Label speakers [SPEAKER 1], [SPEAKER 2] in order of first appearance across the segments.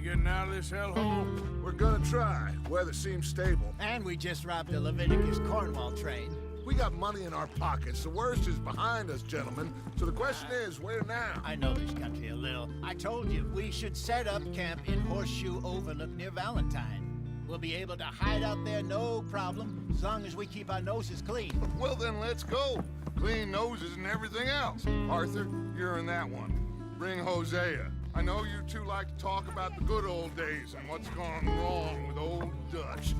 [SPEAKER 1] getting out of this hellhole?
[SPEAKER 2] We're gonna try. Weather seems stable.
[SPEAKER 3] And we just robbed the Leviticus Cornwall train.
[SPEAKER 2] We got money in our pockets. The worst is behind us, gentlemen. So the question is, where now?
[SPEAKER 3] I know this country a little. I told you, we should set up camp in Horseshoe Overlook near Valentine. We'll be able to hide out there no problem, as long as we keep our noses clean.
[SPEAKER 4] Well, then let's go. Clean noses and everything else. Arthur, you're in that one. Bring Hosea. I know you two like to talk about the good old days and what's gone wrong with old Dutch.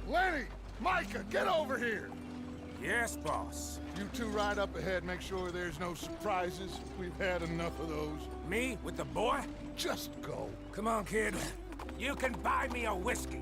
[SPEAKER 4] Lenny! Micah, get over here!
[SPEAKER 1] Yes, boss.
[SPEAKER 4] You two ride up ahead, make sure there's no surprises. We've had enough of those.
[SPEAKER 1] Me with the boy?
[SPEAKER 4] Just go.
[SPEAKER 1] Come on, kid. You can buy me a whiskey.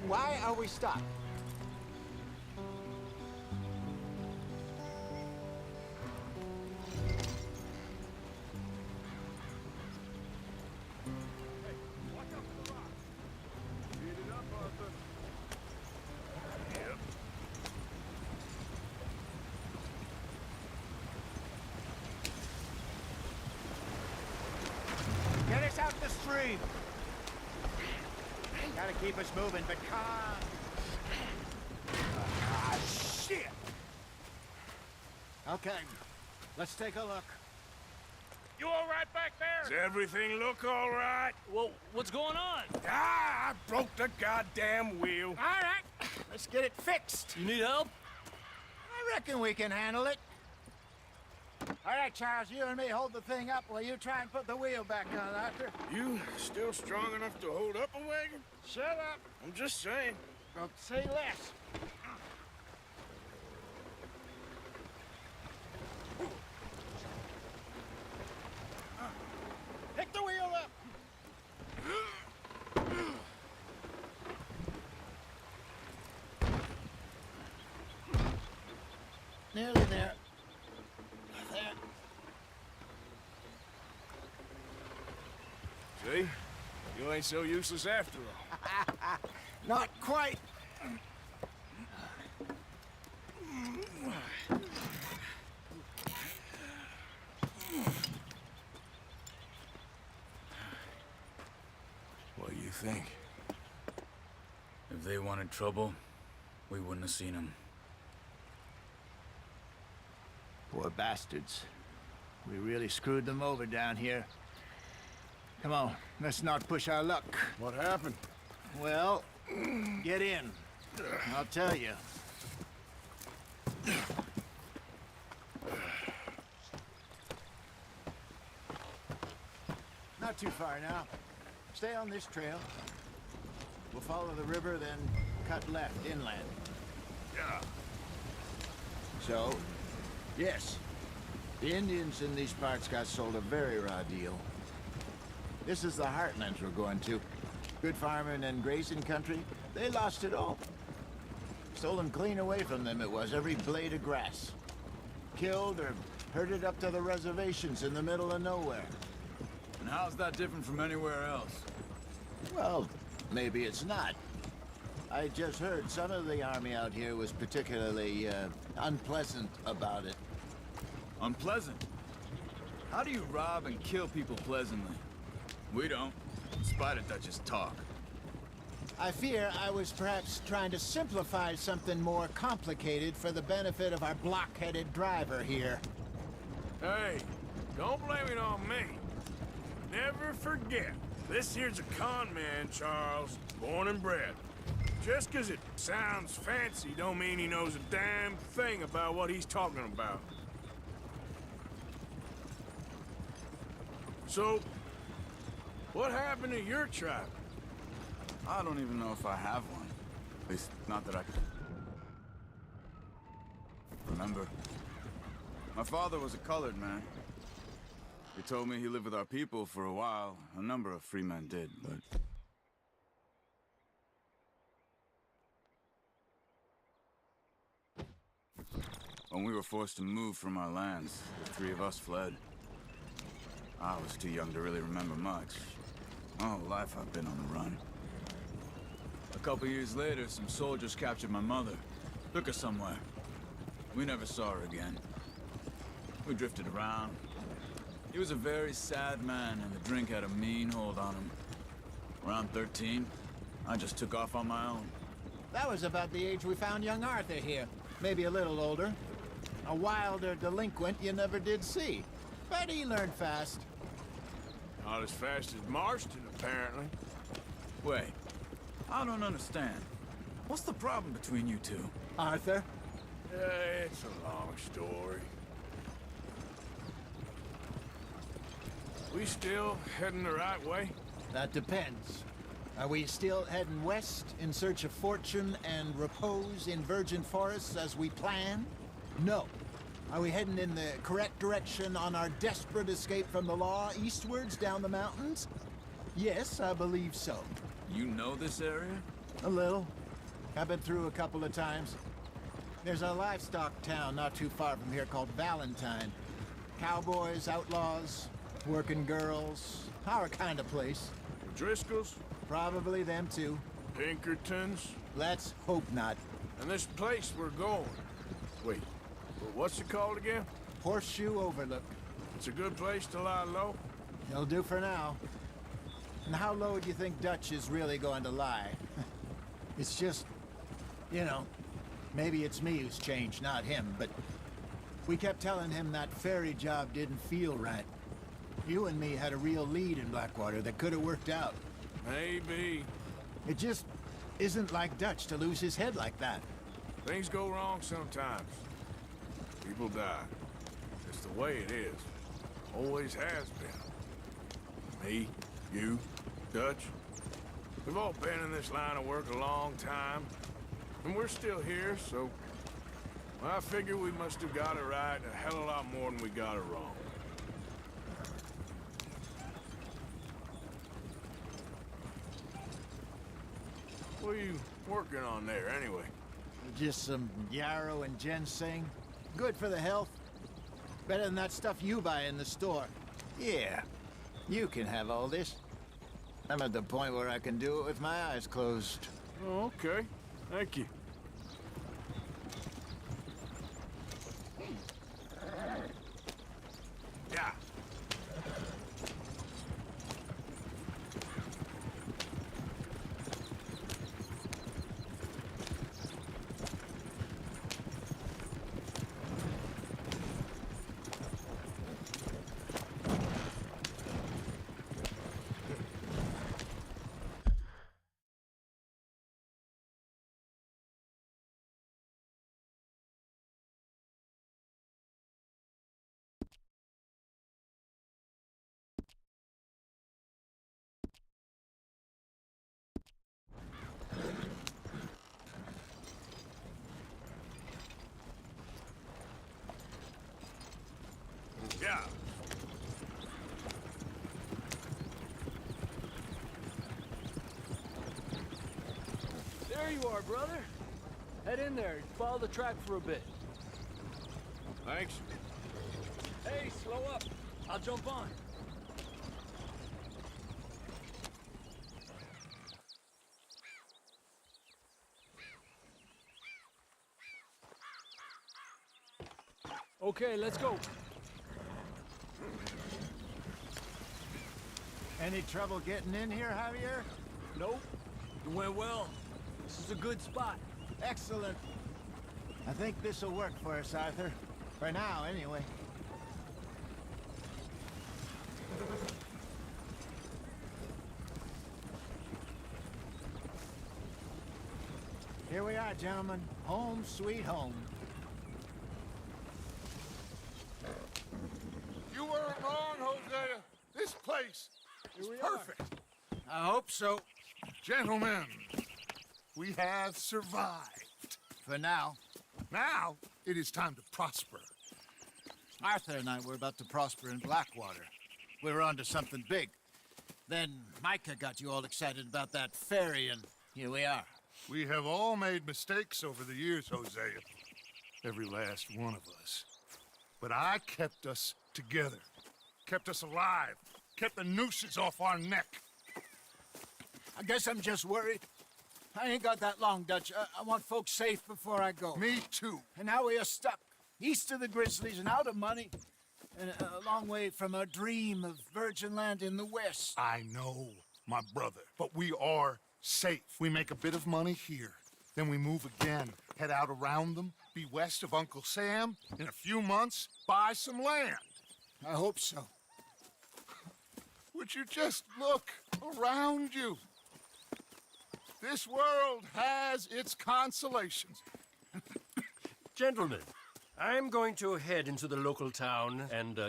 [SPEAKER 3] Why are we stopped? Get us out the stream! Gotta keep us moving, but calm.
[SPEAKER 1] Ah, shit!
[SPEAKER 3] Okay, let's take a look.
[SPEAKER 5] You all right back there?
[SPEAKER 1] Does everything look all right?
[SPEAKER 5] Well, what's going on?
[SPEAKER 1] Ah, I broke the goddamn wheel.
[SPEAKER 3] All right, let's get it fixed.
[SPEAKER 5] You need help?
[SPEAKER 3] I reckon we can handle it. All right, Charles, you and me hold the thing up while you try and put the wheel back on, Arthur.
[SPEAKER 1] You still strong enough to hold up a wagon?
[SPEAKER 3] Shut up.
[SPEAKER 1] I'm just saying.
[SPEAKER 3] Don't say less. Pick the wheel up. Nearly there. There.
[SPEAKER 1] See? You ain't so useless after all.
[SPEAKER 3] Not quite.
[SPEAKER 1] What do you think?
[SPEAKER 6] If they wanted trouble, we wouldn't have seen them.
[SPEAKER 3] Poor bastards. We really screwed them over down here. Come on, let's not push our luck.
[SPEAKER 4] What happened?
[SPEAKER 3] Well, get in. I'll tell you. Not too far now. Stay on this trail. We'll follow the river, then cut left inland.
[SPEAKER 4] Yeah.
[SPEAKER 3] So, yes, the Indians in these parts got sold a very raw deal. This is the heartlands we're going to. Good farming and grazing country, they lost it all. Stolen clean away from them it was, every blade of grass. Killed or Herded up to the reservations in the middle of nowhere.
[SPEAKER 6] And how's that different from anywhere else?
[SPEAKER 3] Well, maybe it's not. I just heard some of the army out here was particularly, unpleasant about it.
[SPEAKER 6] Unpleasant? How do you rob and kill people pleasantly? We don't, in spite of Dutch's talk.
[SPEAKER 3] I fear I was perhaps trying to simplify something more complicated for the benefit of our block-headed driver here.
[SPEAKER 1] Hey, don't blame it on me. Never forget, this here's a con man, Charles, born and bred. Just 'cause it sounds fancy don't mean he knows a damn thing about what he's talking about. So, what happened to your tribe?
[SPEAKER 6] I don't even know if I have one. At least, not that I can remember. My father was a colored man. He told me he lived with our people for a while. A number of free men did, but... when we were forced to move from our lands, the three of us fled. I was too young to really remember much. My whole life I've been on the run. A couple years later, some soldiers captured my mother. Took her somewhere. We never saw her again. We drifted around. He was a very sad man, and the drink had a mean hold on him. Around 13, I just took off on my own.
[SPEAKER 3] That was about the age we found young Arthur here. Maybe a little older. A wilder delinquent you never did see. But he learned fast.
[SPEAKER 1] Not as fast as Marston, apparently.
[SPEAKER 6] Wait, I don't understand. What's the problem between you two?
[SPEAKER 3] Arthur?
[SPEAKER 1] It's a long story. We still heading the right way?
[SPEAKER 3] That depends. Are we still heading west in search of fortune and repose in virgin forests as we planned? No. Are we heading in the correct direction on our desperate escape from the law eastwards down the mountains? Yes, I believe so.
[SPEAKER 6] You know this area?
[SPEAKER 3] A little. I've been through a couple of times. There's a livestock town not too far from here called Valentine. Cowboys, outlaws, working girls, our kind of place.
[SPEAKER 1] Driscoll's?
[SPEAKER 3] Probably them too.
[SPEAKER 1] Pinkertons?
[SPEAKER 3] Let's hope not.
[SPEAKER 1] And this place we're going. Wait, what's it called again?
[SPEAKER 3] Horseshoe Overlook.
[SPEAKER 1] It's a good place to lie low?
[SPEAKER 3] It'll do for now. And how low do you think Dutch is really going to lie? It's just, you know, maybe it's me who's changed, not him, but we kept telling him that ferry job didn't feel right. You and me had a real lead in Blackwater that could have worked out.
[SPEAKER 1] Maybe.
[SPEAKER 3] It just isn't like Dutch to lose his head like that.
[SPEAKER 1] Things go wrong sometimes. People die. It's the way it is. Always has been. Me, you, Dutch. We've all been in this line of work a long time. And we're still here, so... well, I figure we must have got it right a hell of a lot more than we got it wrong. What are you working on there, anyway?
[SPEAKER 3] Just some yarrow and ginseng. Good for the health. Better than that stuff you buy in the store. Yeah, you can have all this. I'm at the point where I can do it with my eyes closed.
[SPEAKER 1] Oh, okay. Thank you. Yeah. Yeah.
[SPEAKER 5] There you are, brother. Head in there. Follow the track for a bit.
[SPEAKER 1] Thanks.
[SPEAKER 5] Hey, slow up. I'll jump on. Okay, let's go.
[SPEAKER 3] Any trouble getting in here, Javier?
[SPEAKER 5] Nope. It went well. This is a good spot.
[SPEAKER 3] Excellent. I think this'll work for us, Arthur. For now, anyway. Here we are, gentlemen. Home sweet home.
[SPEAKER 4] You weren't wrong, Hosea. This place is perfect.
[SPEAKER 3] I hope so.
[SPEAKER 4] Gentlemen, we have survived.
[SPEAKER 3] For now.
[SPEAKER 4] Now, it is time to prosper.
[SPEAKER 3] Arthur and I were about to prosper in Blackwater. We were onto something big. Then Micah got you all excited about that ferry, and here we are.
[SPEAKER 4] We have all made mistakes over the years, Hosea. Every last one of us. But I kept us together. Kept us alive. Kept the nooses off our neck.
[SPEAKER 3] I guess I'm just worried. I ain't got that long, Dutch. I want folks safe before I go.
[SPEAKER 4] Me too.
[SPEAKER 3] And now we are stuck, east of the Grizzlies and out of money, and a long way from our dream of virgin land in the west.
[SPEAKER 4] I know, my brother, but we are safe. We make a bit of money here, then we move again, head out around them, be west of Uncle Sam, in a few months, buy some land.
[SPEAKER 3] I hope so.
[SPEAKER 4] Would you just look around you? This world has its consolations.
[SPEAKER 7] Gentlemen, I'm going to head into the local town and,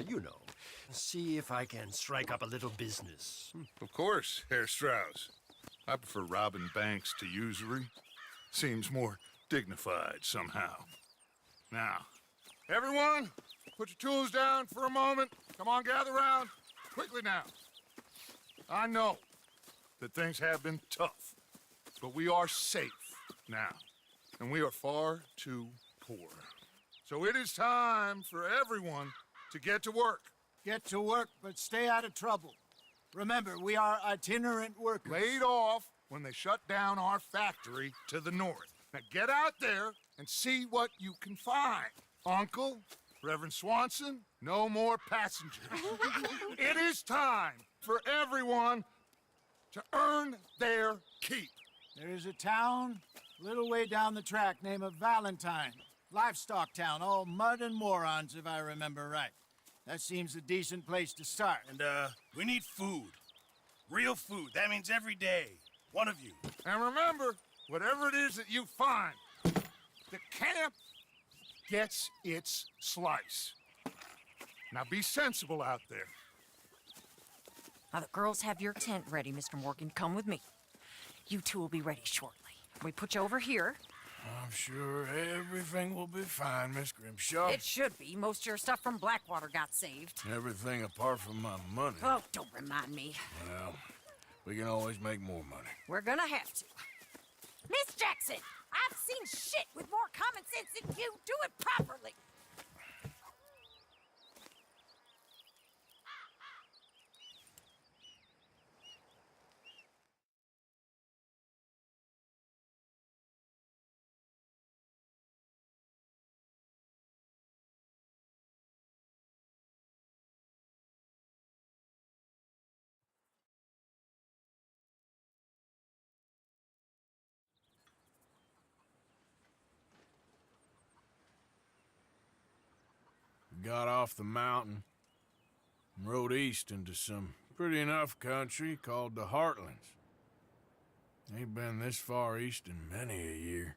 [SPEAKER 7] see if I can strike up a little business.
[SPEAKER 4] Of course, Herr Strauss. I prefer robbing banks to usury. Seems more dignified somehow. Now, everyone, put your tools down for a moment. Come on, gather round. Quickly now. I know that things have been tough, but we are safe now, and we are far too poor. So it is time for everyone to get to work.
[SPEAKER 3] Get to work, but stay out of trouble. Remember, we are itinerant workers.
[SPEAKER 4] Laid off when they shut down our factory to the north. Now get out there and see what you can find. Uncle, Reverend Swanson, no more passengers. It is time for everyone to earn their keep.
[SPEAKER 3] There is a town a little way down the track named Valentine. Livestock town, all mud and morons, if I remember right. That seems a decent place to start.
[SPEAKER 8] And, we need food. Real food. That means every day. One of you.
[SPEAKER 4] And remember, whatever it is that you find, the camp gets its slice. Now be sensible out there.
[SPEAKER 9] Now, the girls have your tent ready, Mr. Morgan. Come with me. You two will be ready shortly. We put you over here.
[SPEAKER 1] I'm sure everything will be fine, Miss Grimshaw.
[SPEAKER 9] It should be. Most of your stuff from Blackwater got saved.
[SPEAKER 1] Everything apart from my money.
[SPEAKER 9] Oh, don't remind me.
[SPEAKER 1] Well, we can always make more money.
[SPEAKER 9] We're gonna have to. Miss Jackson, I've seen shit with more common sense than you. Do it properly.
[SPEAKER 1] Got off the mountain and rode east into some pretty enough country called the Heartlands. Ain't been this far east in many a year.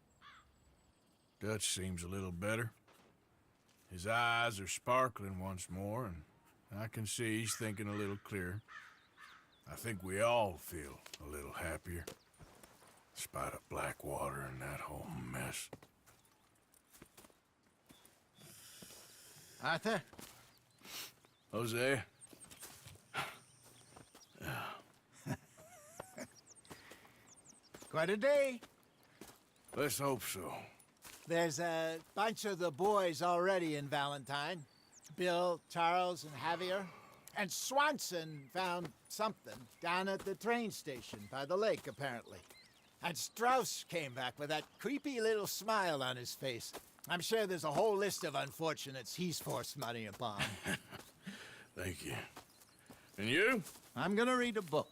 [SPEAKER 1] Dutch seems a little better. His eyes are sparkling once more, and I can see he's thinking a little clearer. I think we all feel a little happier, in spite of Blackwater and that whole mess.
[SPEAKER 3] Arthur?
[SPEAKER 1] Jose?
[SPEAKER 3] Quite a day.
[SPEAKER 1] Let's hope so.
[SPEAKER 3] There's a bunch of the boys already in Valentine.
[SPEAKER 10] Bill, Charles, and Javier. And Swanson found something down at the train station by the lake, apparently. And Strauss came back with that creepy little smile on his face. I'm sure there's a whole list of unfortunates he's forced money upon.
[SPEAKER 1] Thank you. And you?
[SPEAKER 10] I'm gonna read a book.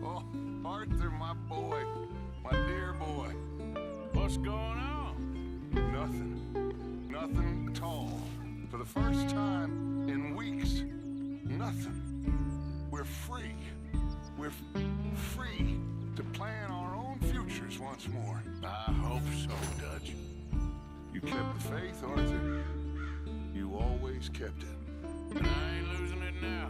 [SPEAKER 4] Oh, Arthur, my boy. My dear boy.
[SPEAKER 1] What's going on?
[SPEAKER 4] Nothing. Nothing at all. For the first time in weeks, nothing. We're free. We're free to plan our own futures once more.
[SPEAKER 1] I hope so, Dutch.
[SPEAKER 4] You kept the faith, Arthur. You always kept it.
[SPEAKER 1] And I ain't losing it now.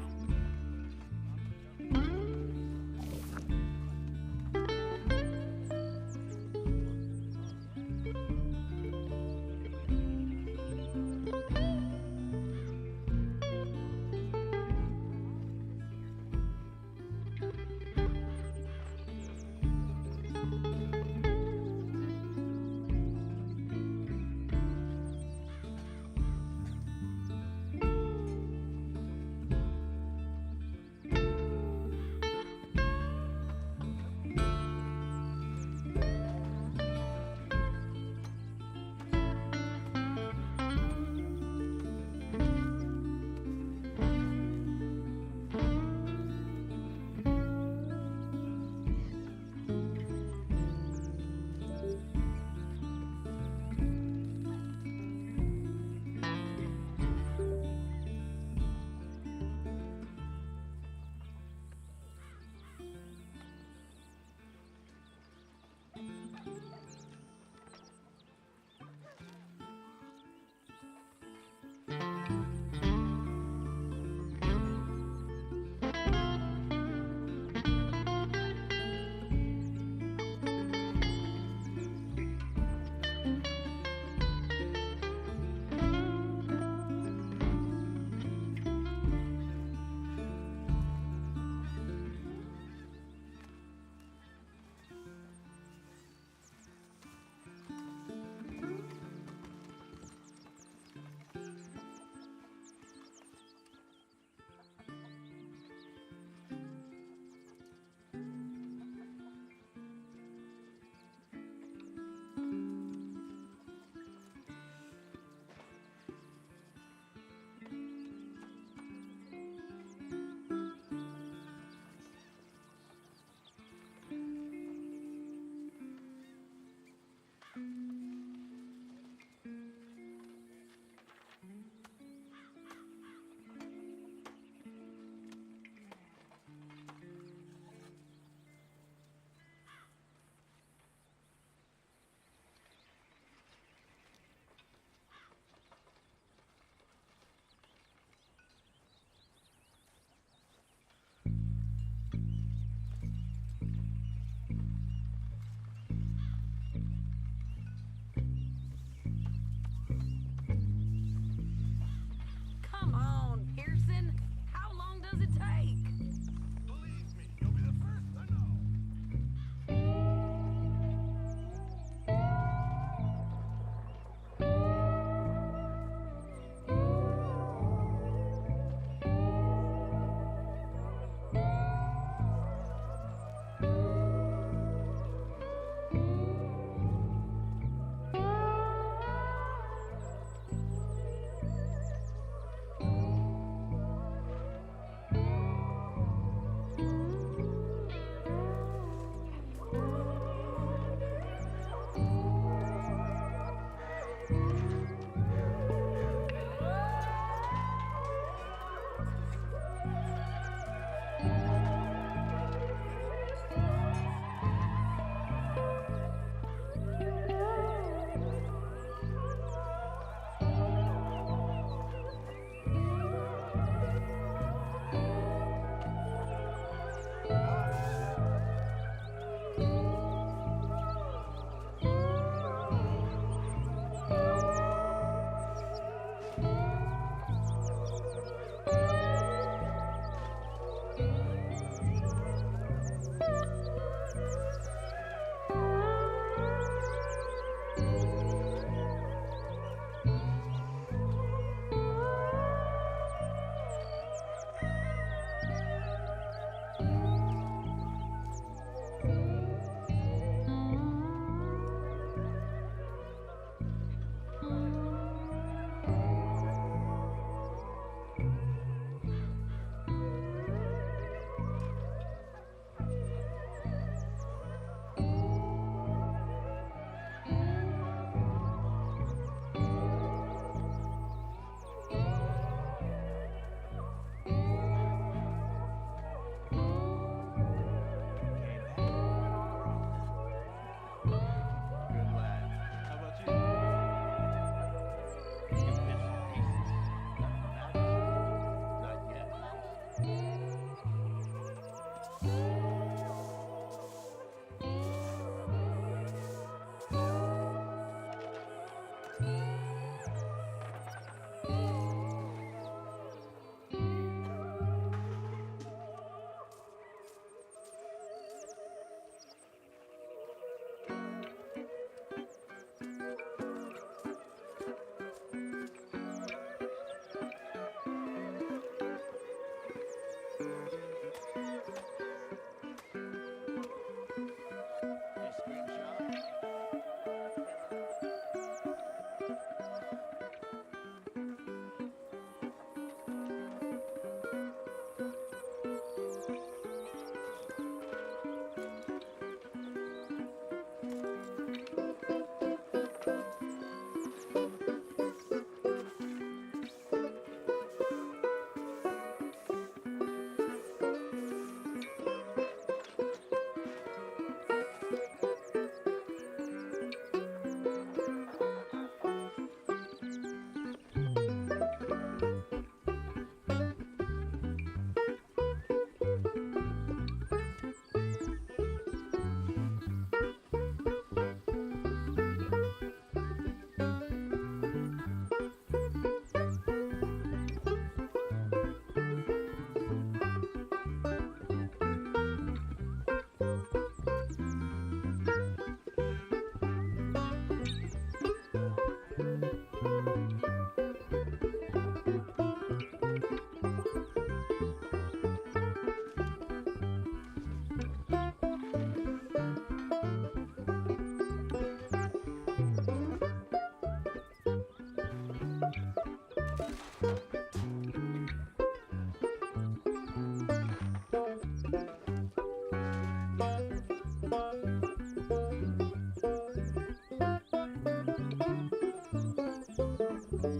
[SPEAKER 10] Good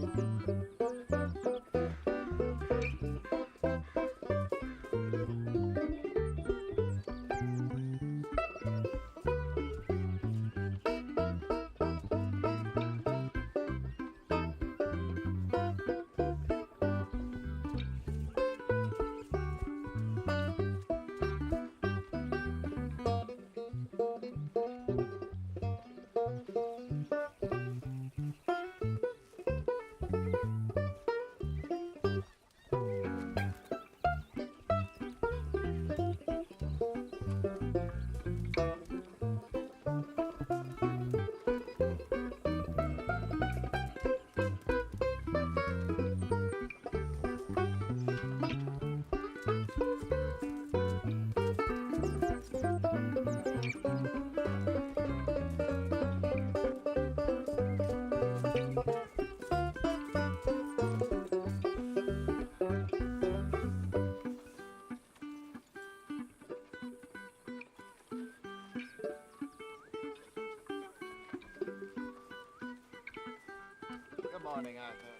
[SPEAKER 10] morning, Arthur.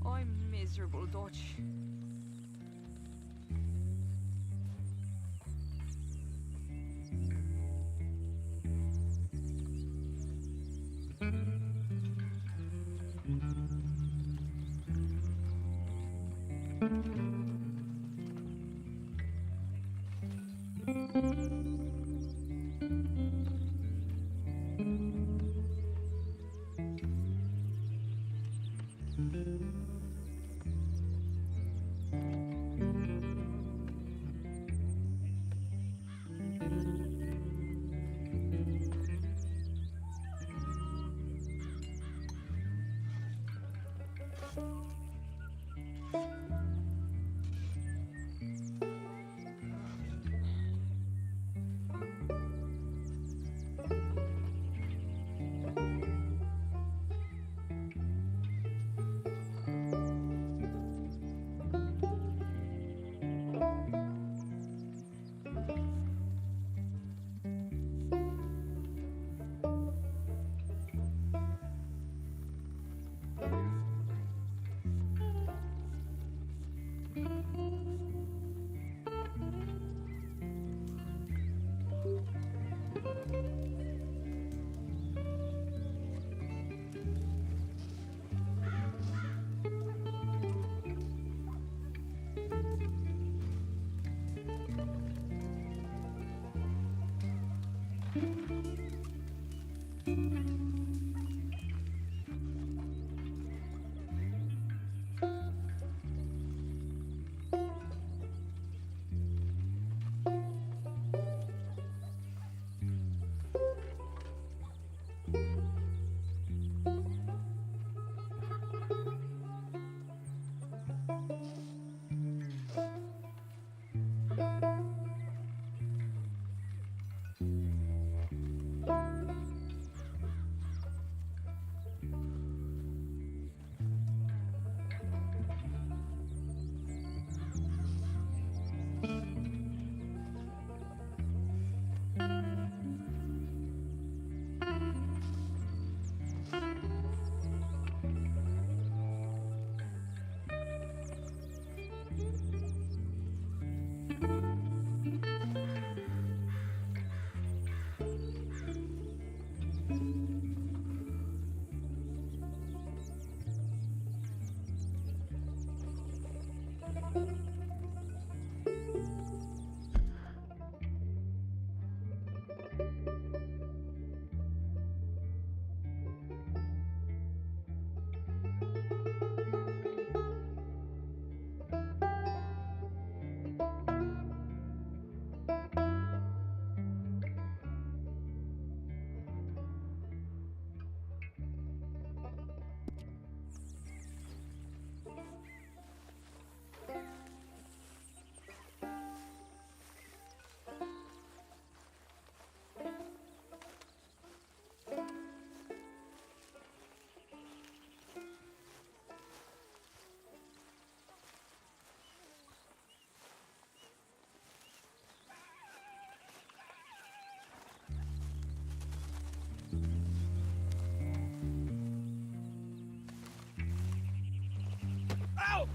[SPEAKER 11] I'm miserable, Dutch.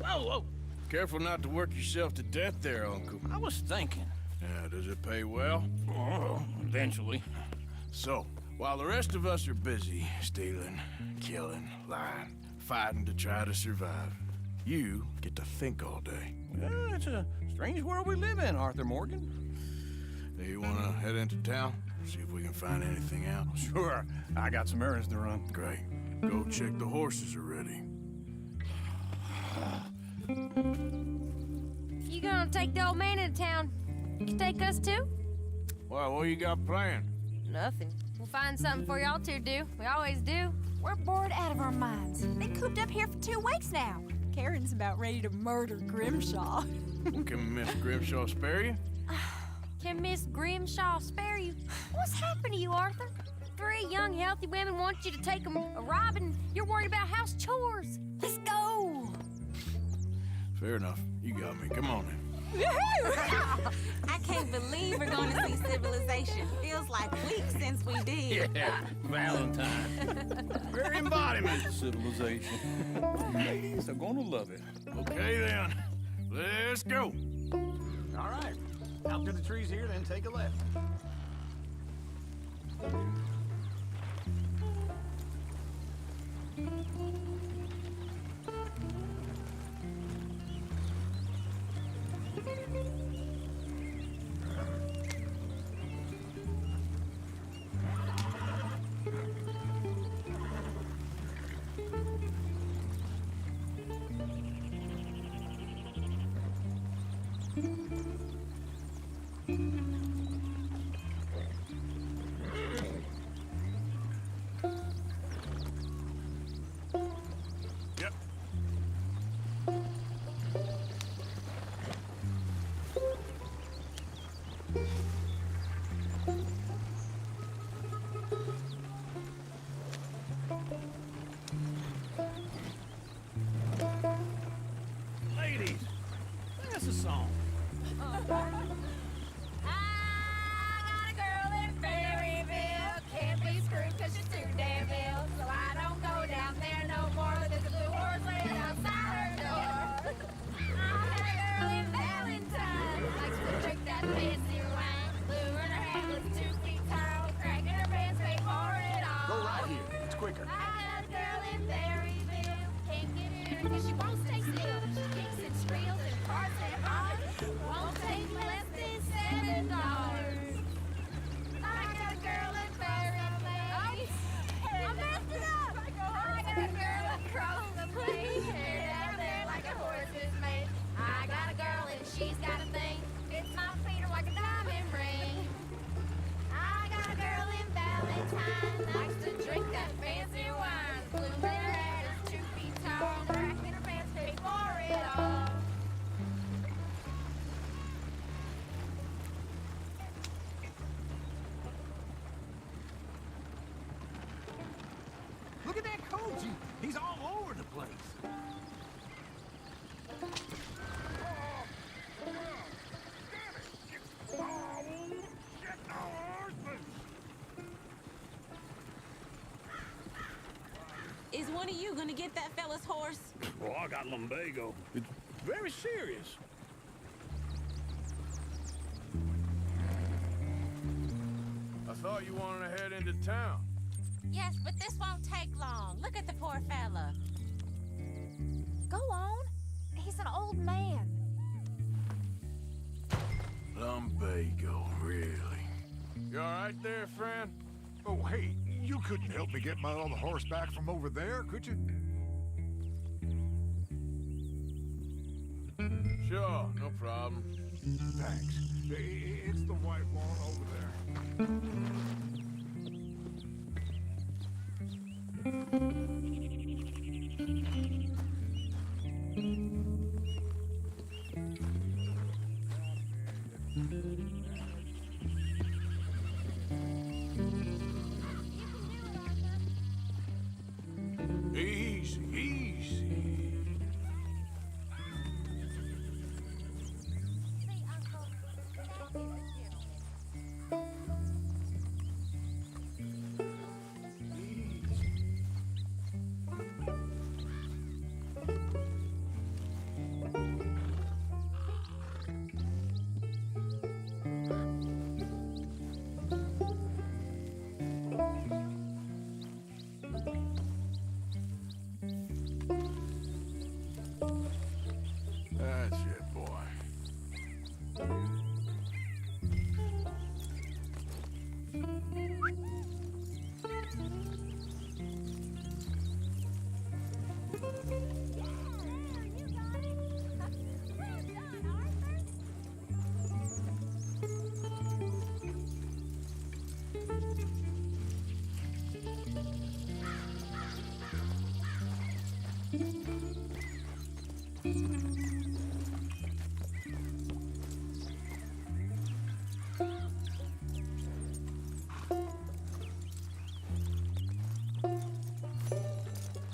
[SPEAKER 5] Whoa, whoa!
[SPEAKER 1] Careful not to work yourself to death there, Uncle.
[SPEAKER 5] I was thinking.
[SPEAKER 1] Yeah, does it pay well?
[SPEAKER 5] Oh, eventually.
[SPEAKER 1] So, while the rest of us are busy stealing, killing, lying, fighting to try to survive, you get to think all day.
[SPEAKER 5] Well, it's a strange world we live in, Arthur Morgan.
[SPEAKER 1] Do you want to head into town? See if we can find anything out?
[SPEAKER 5] Sure. I got some errands to run.
[SPEAKER 1] Great. Go check the horses are ready.
[SPEAKER 11] If you gonna take the old man into town, you can take us too?
[SPEAKER 1] Well, what you got planned?
[SPEAKER 11] Nothing. We'll find something for y'all to do. We always do.
[SPEAKER 9] We're bored out of our minds. Been cooped up here for 2 weeks now. Karen's about ready to murder Grimshaw.
[SPEAKER 1] Well, can Miss Grimshaw spare you?
[SPEAKER 11] Can Miss Grimshaw spare you? What's happened to you, Arthur? 3 young, healthy women want you to take them a robbing. You're worried about house chores. Let's go.
[SPEAKER 1] Fair enough. You got me. Come on then.
[SPEAKER 12] I can't believe we're going to see civilization. Feels like weeks since we did.
[SPEAKER 5] Yeah, Valentine. Very embodiment of civilization. Ladies are gonna love it.
[SPEAKER 1] Okay then. Let's go.
[SPEAKER 5] All right. Out to the trees here, then take a left.
[SPEAKER 1] Yep.
[SPEAKER 5] Ladies, that's a song.
[SPEAKER 11] I got a girl in Berryville. Can't be screwed 'cause she's too damn ill. So I don't go down there no more. There's a blue horse waiting outside her door. I got a girl in Valentine. Likes to drink that fancy wine. Blue in her hand is 2 feet tall. Cracking her pants, pay for it all.
[SPEAKER 5] Go right here. It's quicker.
[SPEAKER 11] I got a girl in Berryville. Can't get her 'cause she won't stay still. She kicks and squeals and parts and hard. Won't take less than $7. I got a girl in Berryville. I messed it up. I got a girl across the plain. Hair down there like a horse's mane. I got a girl and she's got a thing. It's my feet are like a diamond ring. I got a girl in Valentine. Likes to drink that fancy wine. Blue in her head is 2 feet tall. Cracking her pants, pay for it all.
[SPEAKER 5] Look at that coach. He's all over the place.
[SPEAKER 12] Is one of you going to get that fella's horse?
[SPEAKER 5] Well, I got lumbago. It's very serious.
[SPEAKER 1] I thought you wanted to head into town.
[SPEAKER 12] Yes, but this won't take long. Look at the poor fella.
[SPEAKER 9] Go on. He's an old man.
[SPEAKER 1] Lumbago, really? You all right there, friend?
[SPEAKER 2] Oh, hey, you couldn't help me get my other horse back from over there, could you?
[SPEAKER 1] Sure, no problem.
[SPEAKER 2] Thanks. It's the white one over there.
[SPEAKER 1] Easy, easy.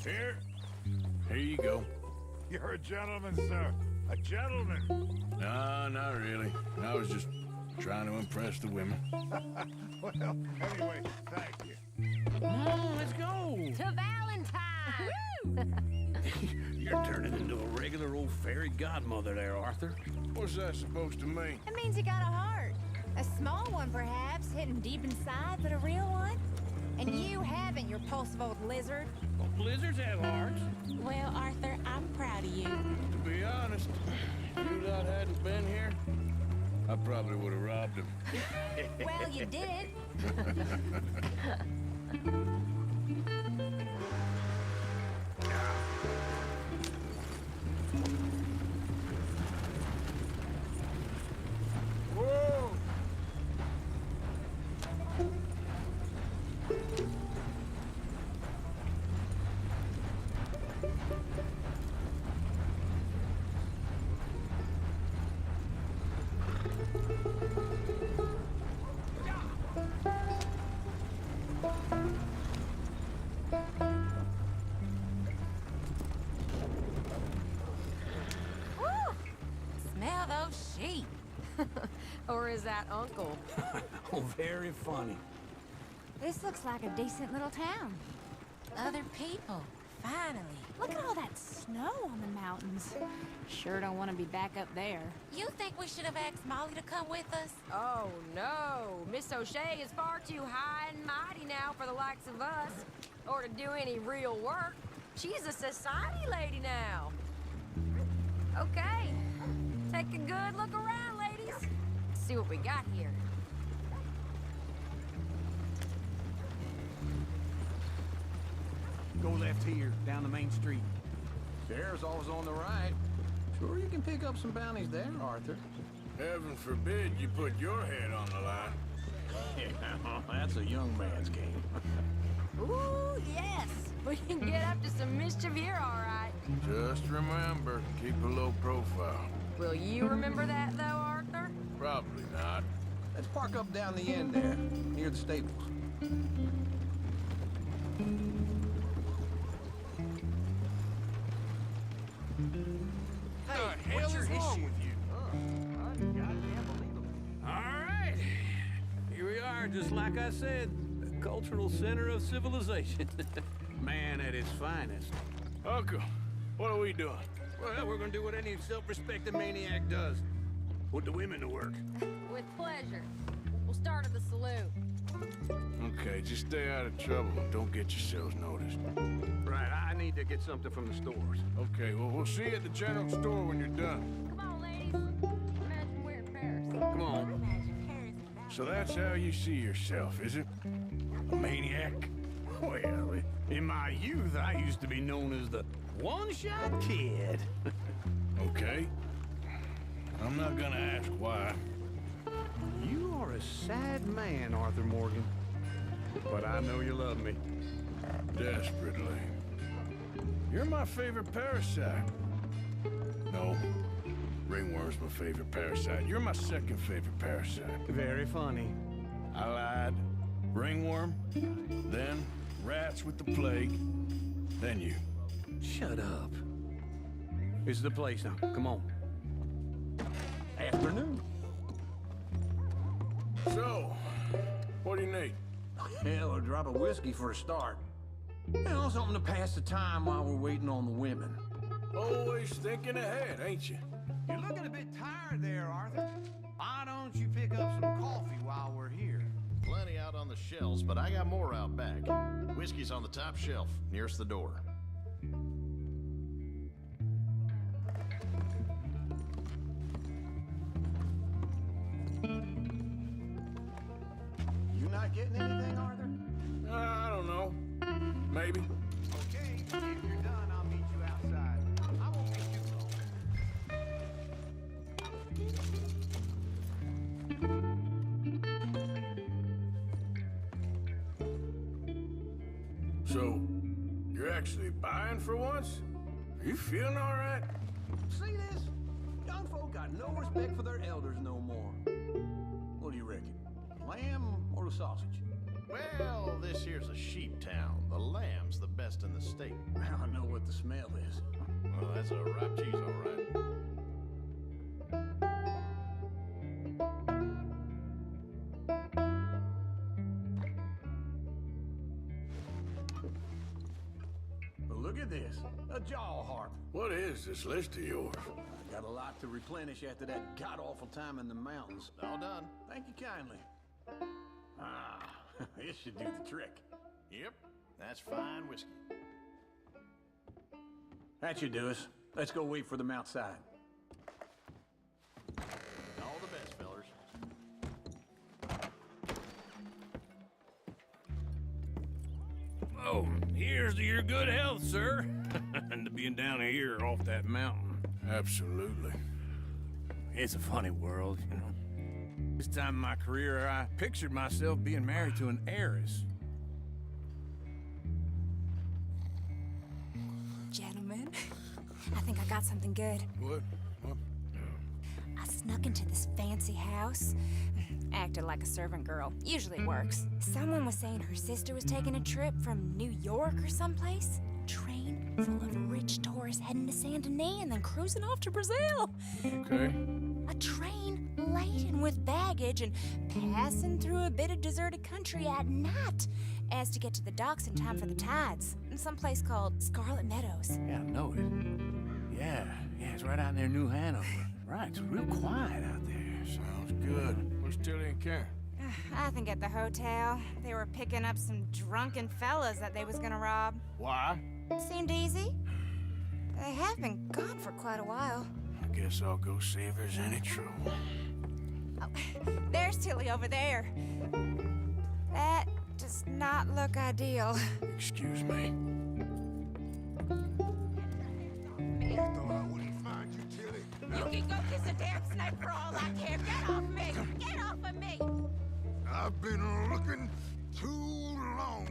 [SPEAKER 1] Here. Here you go.
[SPEAKER 2] You're a gentleman, sir. A gentleman.
[SPEAKER 1] No, not really. I was just trying to impress the women.
[SPEAKER 2] Well, anyway, thank you.
[SPEAKER 5] Come on, let's go.
[SPEAKER 11] To Valentine!
[SPEAKER 5] You're turning into a regular old fairy godmother there, Arthur.
[SPEAKER 1] What's that supposed to mean?
[SPEAKER 11] It means you got a heart. A small one, perhaps, hidden deep inside, but a real one. And you haven't, you repulsive old lizard.
[SPEAKER 5] Well, blizzards have hearts.
[SPEAKER 12] Well, Arthur, I'm proud of you.
[SPEAKER 1] To be honest, if you lot hadn't been here, I probably would have robbed him.
[SPEAKER 11] Well, you did.
[SPEAKER 1] Whoa!
[SPEAKER 9] Smell those sheep. Or is that Uncle?
[SPEAKER 5] Oh, very funny.
[SPEAKER 11] This looks like a decent little town.
[SPEAKER 12] Other people, finally.
[SPEAKER 11] Look at all that snow on the mountains. Sure don't want to be back up there.
[SPEAKER 12] You think we should have asked Molly to come with us?
[SPEAKER 9] Oh, no. Miss O'Shea is far too high and mighty now for the likes of us. Or to do any real work. She's a society lady now. Okay. Take a good look around, ladies. See what we got here.
[SPEAKER 5] Go left here, down the main street. There's always on the right. Sure you can pick up some bounties there, Arthur.
[SPEAKER 1] Heaven forbid you put your head on the line.
[SPEAKER 5] Yeah, that's a young man's game.
[SPEAKER 9] Ooh, yes. We can get up to some mischief here, all right.
[SPEAKER 1] Just remember, keep a low profile.
[SPEAKER 9] Will you remember that, though, Arthur?
[SPEAKER 1] Probably not.
[SPEAKER 5] Let's park up down the end there, near the stables.
[SPEAKER 1] Hey, what's your issue with you?
[SPEAKER 5] All right. Here we are, just like I said, the cultural center of civilization. Man at its finest.
[SPEAKER 1] Uncle, what are we doing?
[SPEAKER 5] Well, we're gonna do what any self-respecting maniac does. Put the women to work.
[SPEAKER 9] With pleasure. We'll start at the saloon.
[SPEAKER 1] Okay, just stay out of trouble. Don't get yourselves noticed.
[SPEAKER 5] Right, I need to get something from the stores.
[SPEAKER 1] Okay, well, we'll see you at the general store when you're done.
[SPEAKER 9] Come on, ladies. Imagine we're in Paris.
[SPEAKER 5] Come on.
[SPEAKER 12] Imagine Paris and that.
[SPEAKER 1] So that's how you see yourself, is it? A maniac?
[SPEAKER 5] Well, in my youth, I used to be known as the one-shot kid.
[SPEAKER 1] Okay. I'm not gonna ask why.
[SPEAKER 5] You are a sad man, Arthur Morgan. But I know you love me.
[SPEAKER 1] Desperately. You're my favorite parasite. No. Ringworm's my favorite parasite. You're my second favorite parasite.
[SPEAKER 5] Very funny.
[SPEAKER 1] I lied. Ringworm, then rats with the plague, then you.
[SPEAKER 5] Shut up. This is the place now. Come on. Afternoon.
[SPEAKER 1] So, what do you need?
[SPEAKER 5] Hell, a drop of whiskey for a start. You know, something to pass the time while we're waiting on the women.
[SPEAKER 1] Always thinking ahead, ain't you?
[SPEAKER 13] You're looking a bit tired there, Arthur. Why don't you pick up some coffee while we're here?
[SPEAKER 14] Plenty out on the shelves, but I got more out back. Whiskey's on the top shelf, nearest the door.
[SPEAKER 13] You not getting anything, Arthur?
[SPEAKER 1] I don't know. Maybe.
[SPEAKER 13] Okay, if you're done, I'll meet you outside. I won't be too long.
[SPEAKER 1] So, you're actually buying for once? Are you feeling all right?
[SPEAKER 5] See this? Young folk got no respect for their elders no more. What do you reckon? Lamb or a sausage?
[SPEAKER 14] Well, this here's a sheep town. The lamb's the best in the state.
[SPEAKER 5] I know what the smell is.
[SPEAKER 14] Well, that's a ripe cheese, all right.
[SPEAKER 5] Well, look at this. A jaw harp.
[SPEAKER 1] What is this list of yours?
[SPEAKER 5] I got a lot to replenish after that god-awful time in the mountains.
[SPEAKER 14] All done.
[SPEAKER 5] Thank you kindly. Ah, this should do the trick.
[SPEAKER 14] Yep, that's fine whiskey.
[SPEAKER 5] That should do us. Let's go wait for them outside.
[SPEAKER 14] All the best, fellers.
[SPEAKER 5] Oh, here's to your good health, sir. And to being down here off that mountain.
[SPEAKER 1] Absolutely.
[SPEAKER 5] It's a funny world, you know. This time in my career, I pictured myself being married to an heiress.
[SPEAKER 12] Gentlemen, I think I got something good.
[SPEAKER 1] What?
[SPEAKER 12] I snuck into this fancy house. Acted like a servant girl. Usually works. Someone was saying her sister was taking a trip from New York or someplace. Train full of rich tourists heading to Saint Denis and then cruising off to Brazil.
[SPEAKER 1] Okay.
[SPEAKER 12] A train laden with baggage and passing through a bit of deserted country at night as to get to the docks in time for the tides in some place called Scarlet Meadows.
[SPEAKER 5] Yeah, I know it. Yeah, it's right out near New Hanover. Right, it's real quiet out there.
[SPEAKER 1] Sounds good. Where's Tilly and Karen?
[SPEAKER 12] I think at the hotel, they were picking up some drunken fellas that they was gonna rob.
[SPEAKER 1] Why?
[SPEAKER 12] Seemed easy. They have been gone for quite a while.
[SPEAKER 1] I guess I'll go see if there's any trouble.
[SPEAKER 12] Oh, there's Tilly over there. That does not look ideal.
[SPEAKER 1] Excuse me.
[SPEAKER 2] I thought I wouldn't find you, Tilly.
[SPEAKER 11] You can go kiss a damn snake for all I care. Get off me! Get off of me!
[SPEAKER 2] I've been looking too long.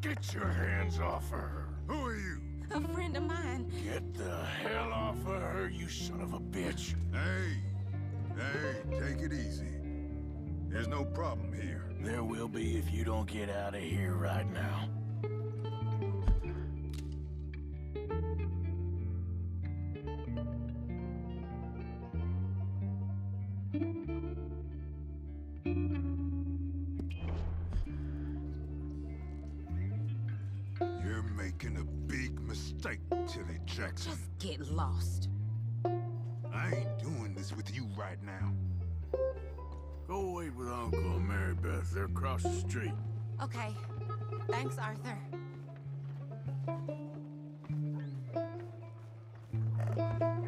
[SPEAKER 1] Get your hands off of her.
[SPEAKER 2] Who are you?
[SPEAKER 12] A friend of mine.
[SPEAKER 1] Get the hell off of her, you son of a bitch.
[SPEAKER 2] Hey, take it easy. There's no problem here.
[SPEAKER 1] There will be if you don't get out of here right now.
[SPEAKER 2] You're making a big mistake, Tilly Jackson.
[SPEAKER 11] Just get lost.
[SPEAKER 2] I ain't doing this with you right now.
[SPEAKER 1] Go wait with Uncle and Mary Beth. They're across the street.
[SPEAKER 12] Okay. Thanks, Arthur.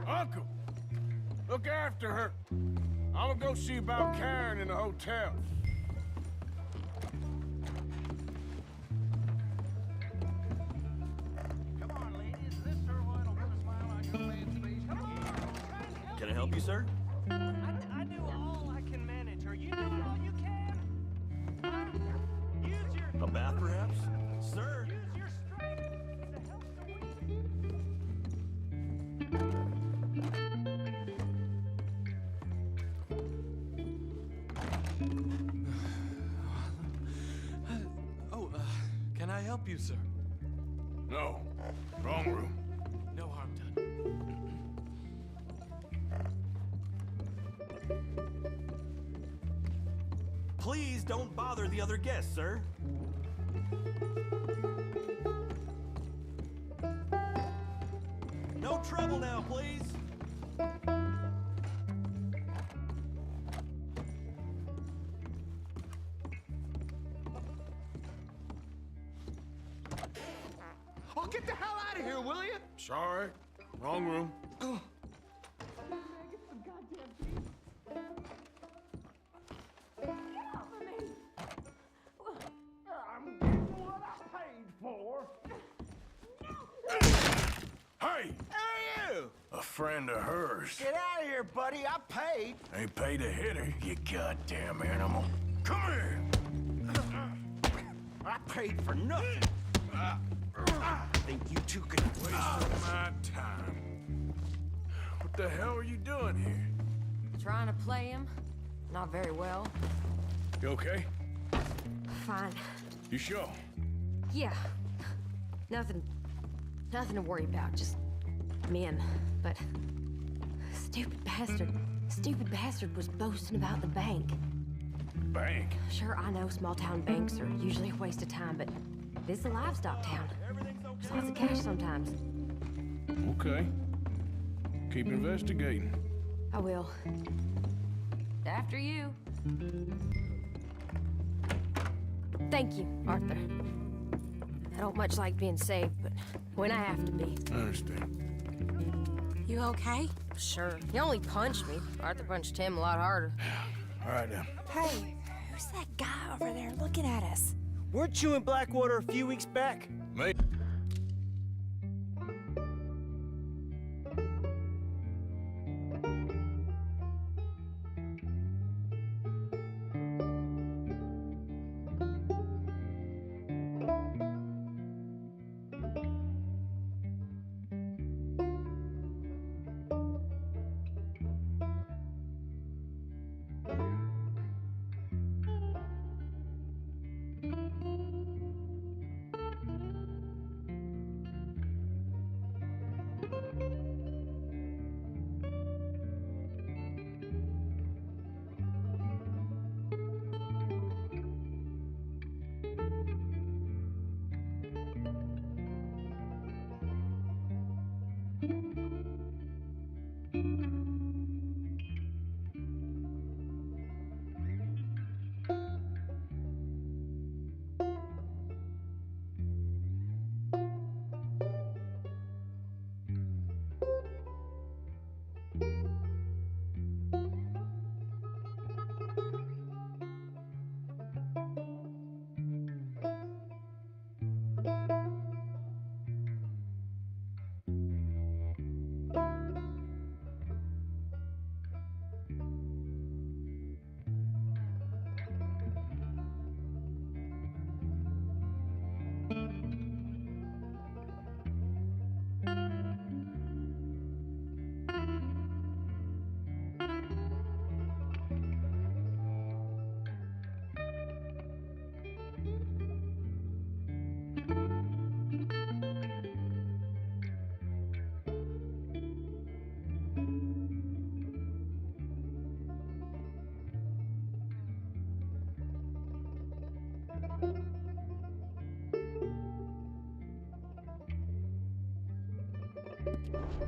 [SPEAKER 1] Uncle! Look after her. I'm gonna go see about Karen in the hotel.
[SPEAKER 13] Come on, ladies. This sirloin will put a smile on your man's face. Come on.
[SPEAKER 15] Can I help you, sir?
[SPEAKER 13] I do all I can manage. Are you doing all you can? Use your...
[SPEAKER 15] A bath, perhaps? Sir?
[SPEAKER 13] Use your strength to help the weak.
[SPEAKER 15] Can I help you, sir?
[SPEAKER 1] No. Wrong room.
[SPEAKER 15] No harm done. Please don't bother the other guests, sir. No trouble now, please.
[SPEAKER 13] Oh, get the hell out of here, will you?
[SPEAKER 1] Sorry. Wrong room.
[SPEAKER 13] I'm getting what I paid for.
[SPEAKER 1] Hey!
[SPEAKER 13] Hey, you!
[SPEAKER 1] A friend of hers.
[SPEAKER 13] Get out of here, buddy. I paid.
[SPEAKER 1] Ain't paid to hit her, you goddamn animal. Come here!
[SPEAKER 13] I paid for nothing. Think you two could...
[SPEAKER 1] Wasting my time. What the hell are you doing here?
[SPEAKER 9] Trying to play him. Not very well.
[SPEAKER 1] You okay?
[SPEAKER 9] Fine.
[SPEAKER 1] You sure?
[SPEAKER 9] Yeah. Nothing to worry about, just men. But stupid bastard was boasting about the bank.
[SPEAKER 1] Bank?
[SPEAKER 9] Sure, I know small town banks are usually a waste of time, but this is a livestock town. There's lots of cash sometimes.
[SPEAKER 1] Okay. Keep investigating.
[SPEAKER 9] I will. After you. Thank you, Arthur. I don't much like being saved, but when I have to be.
[SPEAKER 1] I understand.
[SPEAKER 12] You okay?
[SPEAKER 9] Sure. He only punched me. Arthur punched him a lot harder.
[SPEAKER 1] All right, then.
[SPEAKER 12] Hey, who's that guy over there looking at us?
[SPEAKER 15] Weren't you in Blackwater a few weeks back?
[SPEAKER 1] Me?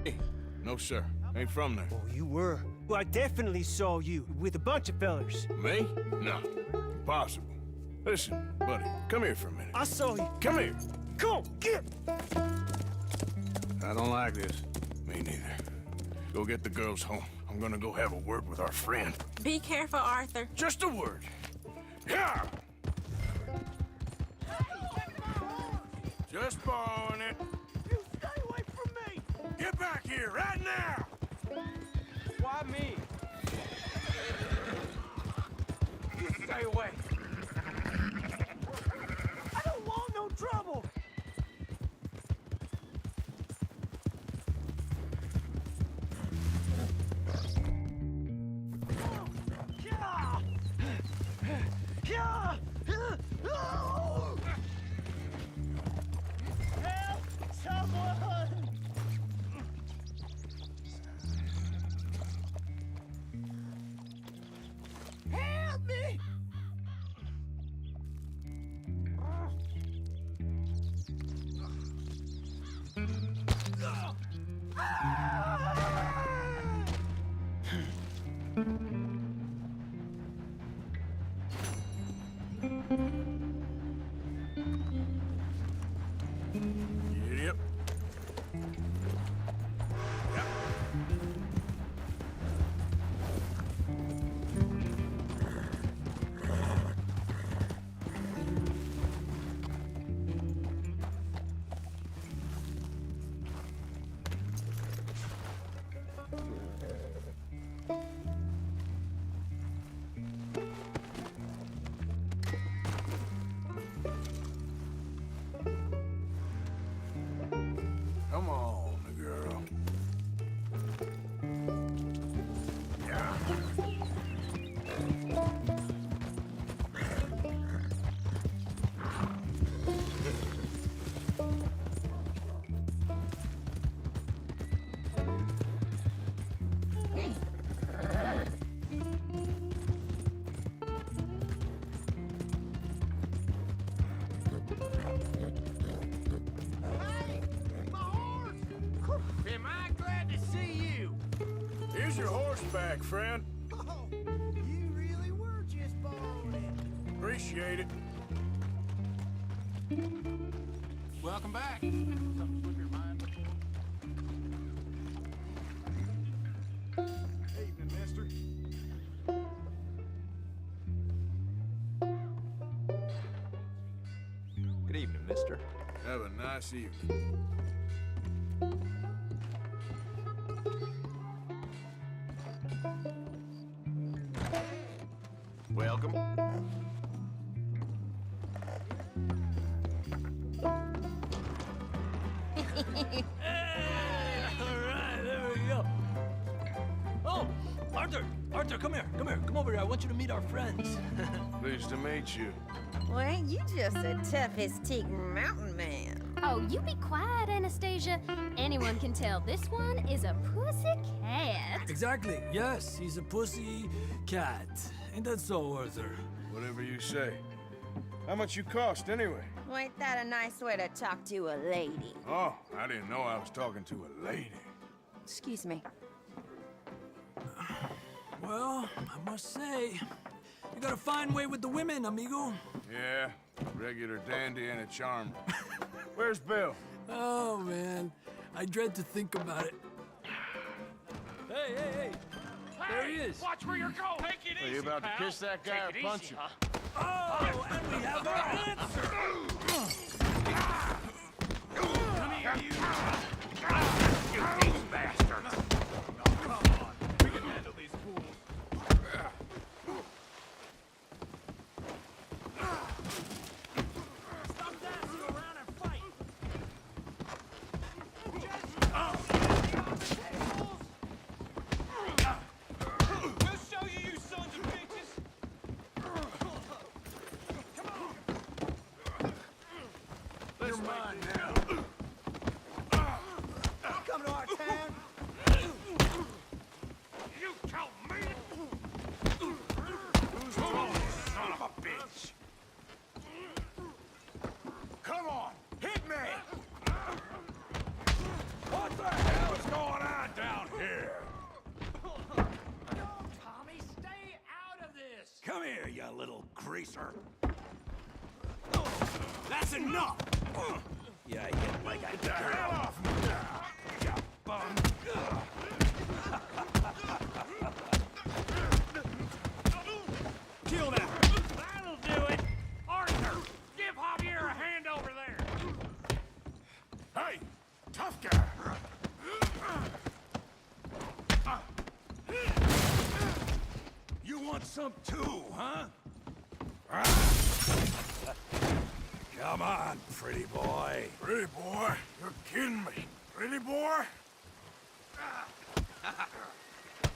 [SPEAKER 1] Hey, no, sir. Ain't from there.
[SPEAKER 15] Oh, you were. Well, I definitely saw you with a bunch of fellers.
[SPEAKER 1] Me? No. Impossible. Listen, buddy, come here for a minute.
[SPEAKER 15] I saw you.
[SPEAKER 1] Come here.
[SPEAKER 15] Come on, get!
[SPEAKER 1] I don't like this. Me neither. Go get the girls home. I'm gonna go have a word with our friend.
[SPEAKER 12] Be careful, Arthur.
[SPEAKER 1] Just a word. Yeah! Just borrowing it.
[SPEAKER 13] You stay away from me!
[SPEAKER 1] Get back here, right now!
[SPEAKER 13] Why me? You stay away. I don't want no trouble. Help someone! Help me!
[SPEAKER 1] Yep. your horse back, friend.
[SPEAKER 10] Oh, you really were just balling.
[SPEAKER 1] Appreciate it.
[SPEAKER 14] Welcome back. Something slip your mind?
[SPEAKER 4] Evening, mister.
[SPEAKER 16] Good evening, mister.
[SPEAKER 1] Have a nice evening.
[SPEAKER 14] Welcome.
[SPEAKER 5] All right, there we go. Oh, Arthur, Arthur, come here, come over here. I want you to meet our friends.
[SPEAKER 1] Pleased to meet you.
[SPEAKER 9] Well, ain't you just a tough-as-teak mountain man?
[SPEAKER 11] Oh, you be quiet, Anastasia. Anyone can tell this one is a pussy cat.
[SPEAKER 5] Exactly. Yes, he's a pussy cat. Ain't that so, Arthur?
[SPEAKER 1] Whatever you say. How much you cost, anyway?
[SPEAKER 9] Well, ain't that a nice way to talk to a lady?
[SPEAKER 1] Oh, I didn't know I was talking to a lady.
[SPEAKER 9] Excuse me.
[SPEAKER 5] Well, I must say, you got a fine way with the women, amigo.
[SPEAKER 1] Yeah, regular dandy and a charmer. Where's Bill?
[SPEAKER 5] Oh, man. I dread to think about it. Hey, hey, hey. There he is.
[SPEAKER 13] Watch where you're going. Take it
[SPEAKER 14] Are
[SPEAKER 13] easy,
[SPEAKER 14] you about to
[SPEAKER 13] pal.
[SPEAKER 14] kiss that guy
[SPEAKER 13] Take
[SPEAKER 14] or
[SPEAKER 13] it
[SPEAKER 14] punch
[SPEAKER 13] easy,
[SPEAKER 14] him?
[SPEAKER 13] huh?
[SPEAKER 5] Oh, and we have our answer.
[SPEAKER 13] Come here, you. You these bastards. Come on. We can handle these fools.
[SPEAKER 5] Stop dancing around and fight.
[SPEAKER 13] We'll show you, you sons of bitches.
[SPEAKER 14] You're mine now.
[SPEAKER 10] Come to our town.
[SPEAKER 13] You tell me. Who's wrong, son of a bitch?
[SPEAKER 1] Come on, hit me! What the hell is going on down here?
[SPEAKER 13] Tommy, stay out of this.
[SPEAKER 5] Come here, you little greaser. That's enough. Yeah, I get like I
[SPEAKER 1] Get the hell off me now, you bum!
[SPEAKER 5] kill that.
[SPEAKER 13] That'll do it. Arthur, give Javier a hand over there.
[SPEAKER 1] Hey, tough guy!
[SPEAKER 5] You want some too, huh? Come on, pretty boy.
[SPEAKER 1] Pretty boy, you're kidding me. Pretty boy?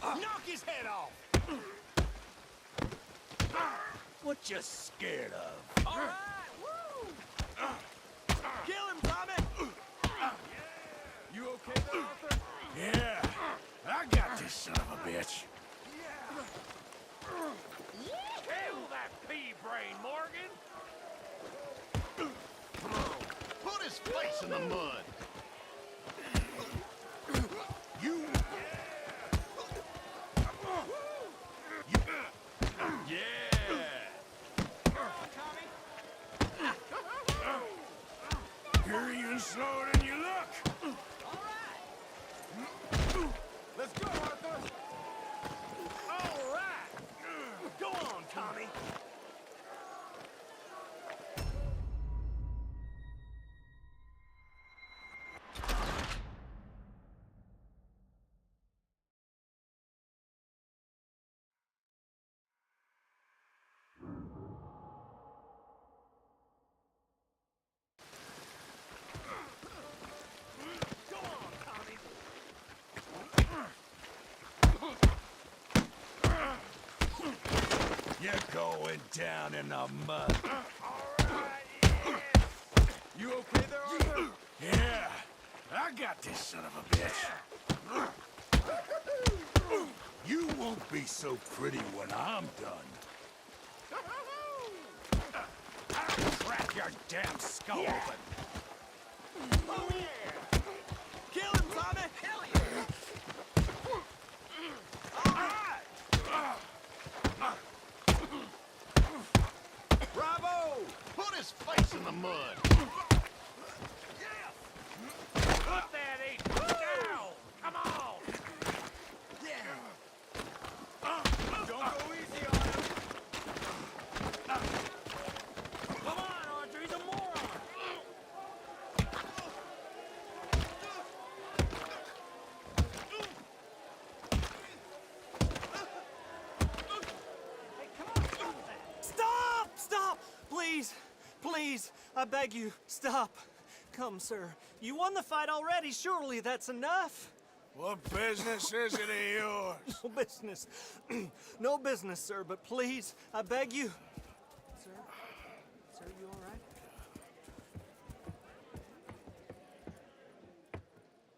[SPEAKER 13] Knock his head off.
[SPEAKER 5] What you scared of?
[SPEAKER 13] All right, woo. Kill him, Tommy.
[SPEAKER 1] You okay there, Arthur? Yeah, I got this son of a bitch.
[SPEAKER 13] Kill that pea-brain, Morgan.
[SPEAKER 14] Put his face in the mud.
[SPEAKER 1] You...
[SPEAKER 14] Yeah.
[SPEAKER 1] You're even slower than you look.
[SPEAKER 13] Let's go, Arthur. All right. Go on, Tommy. Go on, Tommy.
[SPEAKER 5] You're going down in the mud.
[SPEAKER 1] You okay there, Arthur? Yeah, I got this son of a bitch.
[SPEAKER 5] You won't be so pretty when I'm done. I'll crack your damn skull open.
[SPEAKER 13] Oh, yeah. Kill him, Tommy. Hell yeah.
[SPEAKER 15] I beg you, stop. Come, sir. You won the fight already. Surely that's enough.
[SPEAKER 1] What business is it of yours?
[SPEAKER 15] No business. No business, sir, but please, I beg you. Sir? Sir, you all right?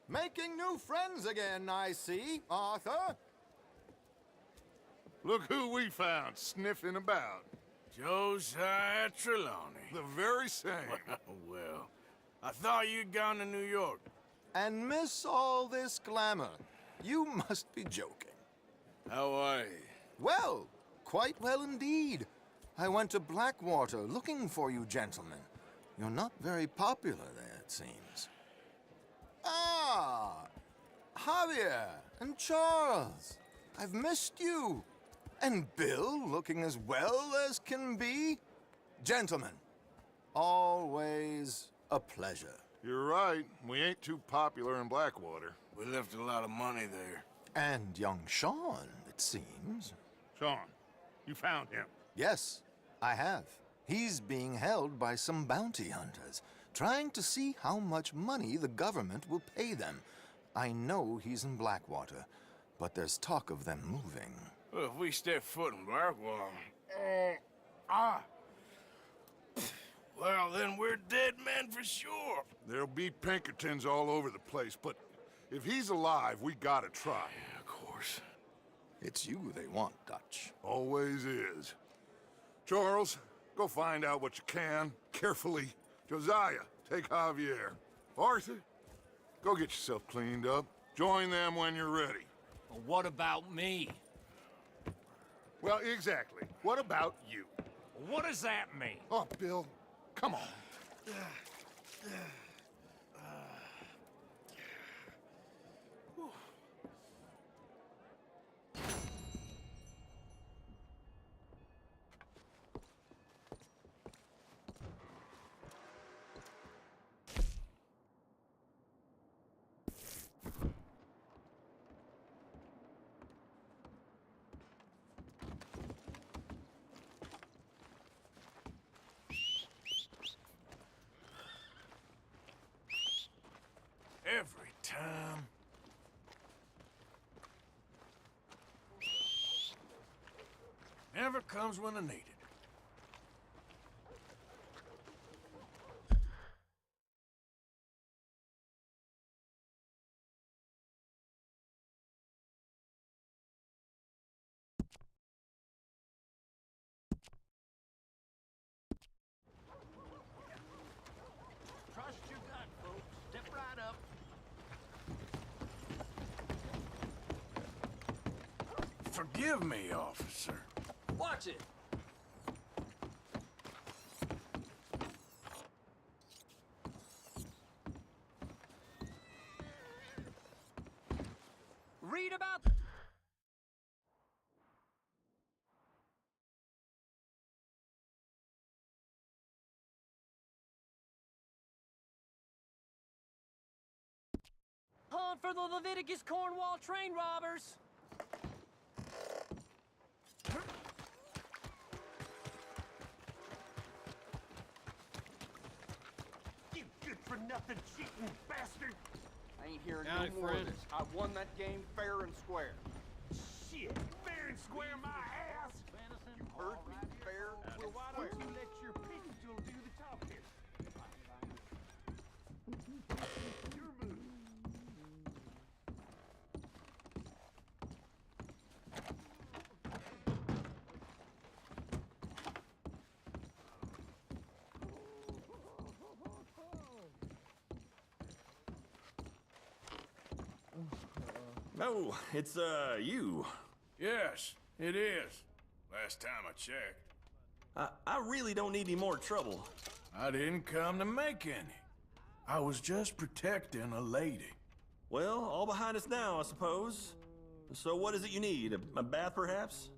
[SPEAKER 16] Making new friends again, I see, Arthur.
[SPEAKER 4] Look who we found sniffing about.
[SPEAKER 1] Josiah Trelawney.
[SPEAKER 4] The very same.
[SPEAKER 1] Well, I thought you'd gone to New York.
[SPEAKER 16] And miss all this glamour. You must be joking.
[SPEAKER 1] How are you?
[SPEAKER 16] Well, quite well indeed. I went to Blackwater looking for you gentlemen. You're not very popular there, it seems. Ah, Javier and Charles. I've missed you. And Bill looking as well as can be. Gentlemen, always a pleasure.
[SPEAKER 4] You're right. We ain't too popular in Blackwater.
[SPEAKER 1] We left a lot of money there.
[SPEAKER 16] And young Sean, it seems.
[SPEAKER 4] Sean, you found him?
[SPEAKER 16] Yes, I have. He's being held by some bounty hunters, trying to see how much money the government will pay them. I know he's in Blackwater, but there's talk of them moving.
[SPEAKER 1] Well, if we step foot in Blackwater... Well, then we're dead men for sure.
[SPEAKER 4] There'll be Pinkertons all over the place, but if he's alive, we gotta try.
[SPEAKER 1] Yeah, of course.
[SPEAKER 16] It's you they want, Dutch.
[SPEAKER 4] Always is. Charles, go find out what you can, carefully. Josiah, take Javier. Arthur, go get yourself cleaned up. Join them when you're ready.
[SPEAKER 5] Well, what about me?
[SPEAKER 4] Well, exactly. What about you?
[SPEAKER 5] What does that mean?
[SPEAKER 4] Oh, Bill, come on.
[SPEAKER 1] Every time. Never comes when I need it.
[SPEAKER 14] Trust your gut, folks. Step right up.
[SPEAKER 1] Forgive me, officer.
[SPEAKER 5] Watch it. Read about... Hunt for the Leviticus Cornwall train robbers!
[SPEAKER 8] You good-for-nothing cheating bastard!
[SPEAKER 13] I ain't hearing
[SPEAKER 5] Howdy,
[SPEAKER 13] no more
[SPEAKER 5] friend.
[SPEAKER 13] of this. I won that game fair and square.
[SPEAKER 8] Shit! Fair and square my ass!
[SPEAKER 13] You heard me, fair and
[SPEAKER 8] Well, why
[SPEAKER 13] square.
[SPEAKER 8] don't you let your pistol do the talking? Your move.
[SPEAKER 17] No, it's, you.
[SPEAKER 1] Yes, it is. Last time I checked.
[SPEAKER 17] I really don't need any more trouble.
[SPEAKER 1] I didn't come to make any. I was just protecting a lady.
[SPEAKER 17] Well, all behind us now, I suppose. So what is it you need? A bath, perhaps?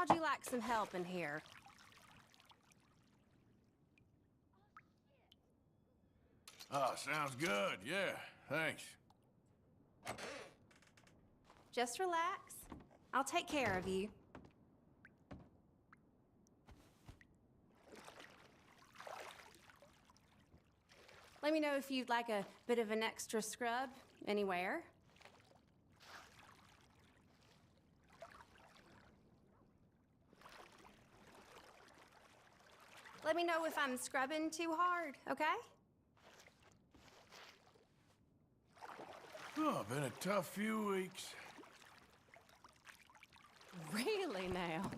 [SPEAKER 18] How'd you like some help in here?
[SPEAKER 1] Oh, sounds good. Yeah, thanks.
[SPEAKER 18] Just relax. I'll take care of you. Let me know if you'd like a bit of an extra scrub anywhere. Let me know if I'm scrubbing too hard, okay?
[SPEAKER 1] Oh, been a tough few weeks.
[SPEAKER 18] Really now?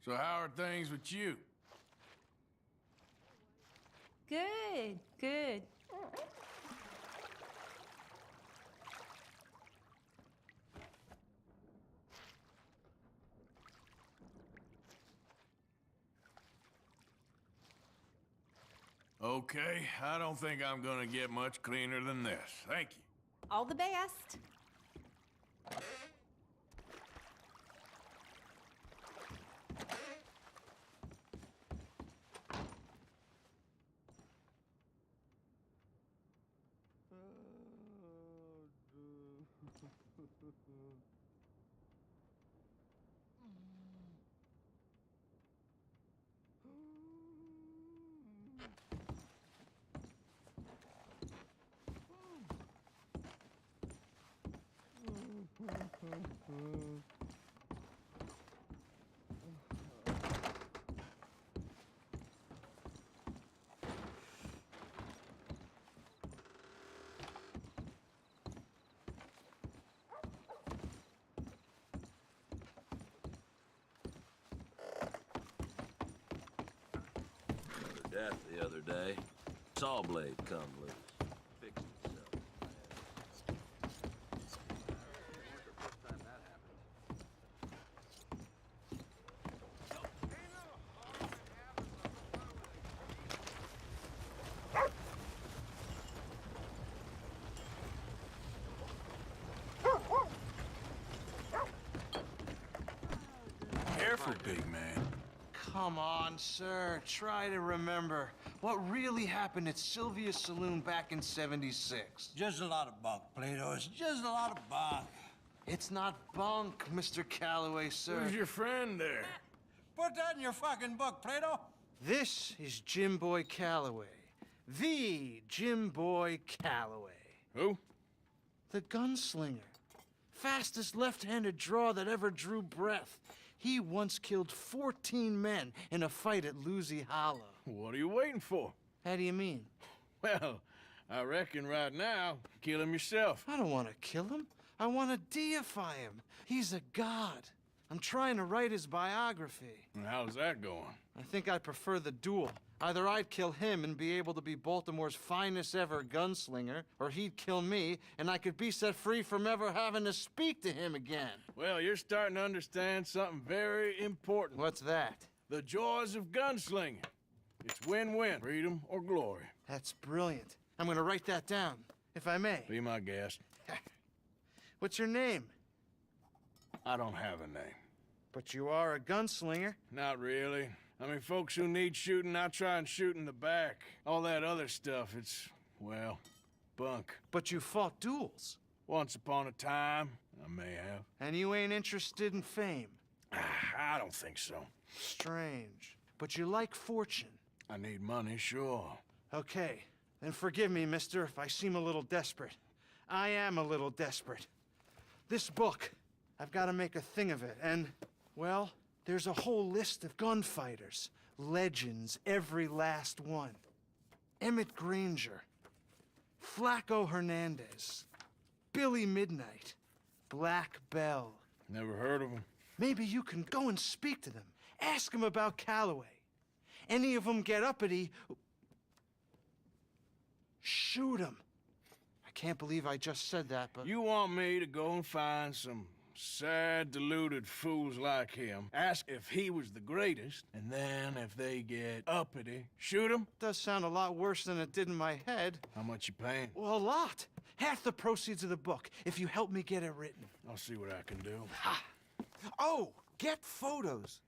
[SPEAKER 1] So how are things with you?
[SPEAKER 18] Good, good.
[SPEAKER 1] Okay, I don't think I'm gonna get much cleaner than this. Thank you.
[SPEAKER 18] All the best.
[SPEAKER 17] Death the other day. Saw blade come loose. Fixed itself.
[SPEAKER 1] Careful, big man.
[SPEAKER 19] Come on, sir. Try to remember what really happened at Sylvia's Saloon back in '76.
[SPEAKER 15] Just a lot of bunk, Plato. It's just a lot of bunk.
[SPEAKER 19] It's not bunk, Mr. Calloway, sir.
[SPEAKER 1] Who's your friend there?
[SPEAKER 15] Put that in your fucking book, Plato.
[SPEAKER 19] This is Jim Boy Calloway. The Jim Boy Calloway.
[SPEAKER 1] Who?
[SPEAKER 19] The gunslinger. Fastest left-handed draw that ever drew breath. He once killed 14 men in a fight at Lucy Hollow.
[SPEAKER 1] What are you waiting for?
[SPEAKER 19] How do you mean?
[SPEAKER 1] Well, I reckon right now, kill him yourself.
[SPEAKER 19] I don't want to kill him. I want to deify him. He's a god. I'm trying to write his biography.
[SPEAKER 1] And how's that going?
[SPEAKER 19] I think I prefer the duel. Either I'd kill him and be able to be Baltimore's finest ever gunslinger, or he'd kill me and I could be set free from ever having to speak to him again.
[SPEAKER 1] Well, you're starting to understand something very important.
[SPEAKER 19] What's that?
[SPEAKER 1] The joys of gunslinging. It's win-win, freedom or glory.
[SPEAKER 19] That's brilliant. I'm gonna write that down, if I may.
[SPEAKER 1] Be my guest.
[SPEAKER 19] What's your name?
[SPEAKER 1] I don't have a name.
[SPEAKER 19] But you are a gunslinger.
[SPEAKER 1] Not really. I mean, folks who need shooting, I try and shoot in the back. All that other stuff, it's, well, bunk.
[SPEAKER 19] But you fought duels.
[SPEAKER 1] Once upon a time, I may have.
[SPEAKER 19] And you ain't interested in fame.
[SPEAKER 1] I don't think so.
[SPEAKER 19] Strange. But you like fortune.
[SPEAKER 1] I need money, sure.
[SPEAKER 19] Okay, then forgive me, mister, if I seem a little desperate. I am a little desperate. This book, I've got to make a thing of it, and, well, there's a whole list of gunfighters. Legends, every last one. Emmett Granger, Flaco Hernandez, Billy Midnight, Black Bell.
[SPEAKER 1] Never heard of them.
[SPEAKER 19] Maybe you can go and speak to them. Ask them about Calloway. Any of them get uppity, shoot them. I can't believe I just said that, but...
[SPEAKER 1] You want me to go and find some sad, deluded fools like him, ask if he was the greatest, and then if they get uppity, shoot him?
[SPEAKER 19] Does sound a lot worse than it did in my head.
[SPEAKER 1] How much you paying?
[SPEAKER 19] Well, a lot. half the proceeds of the book if you help me get it written.
[SPEAKER 1] I'll see what I can do.
[SPEAKER 19] Oh, get photos.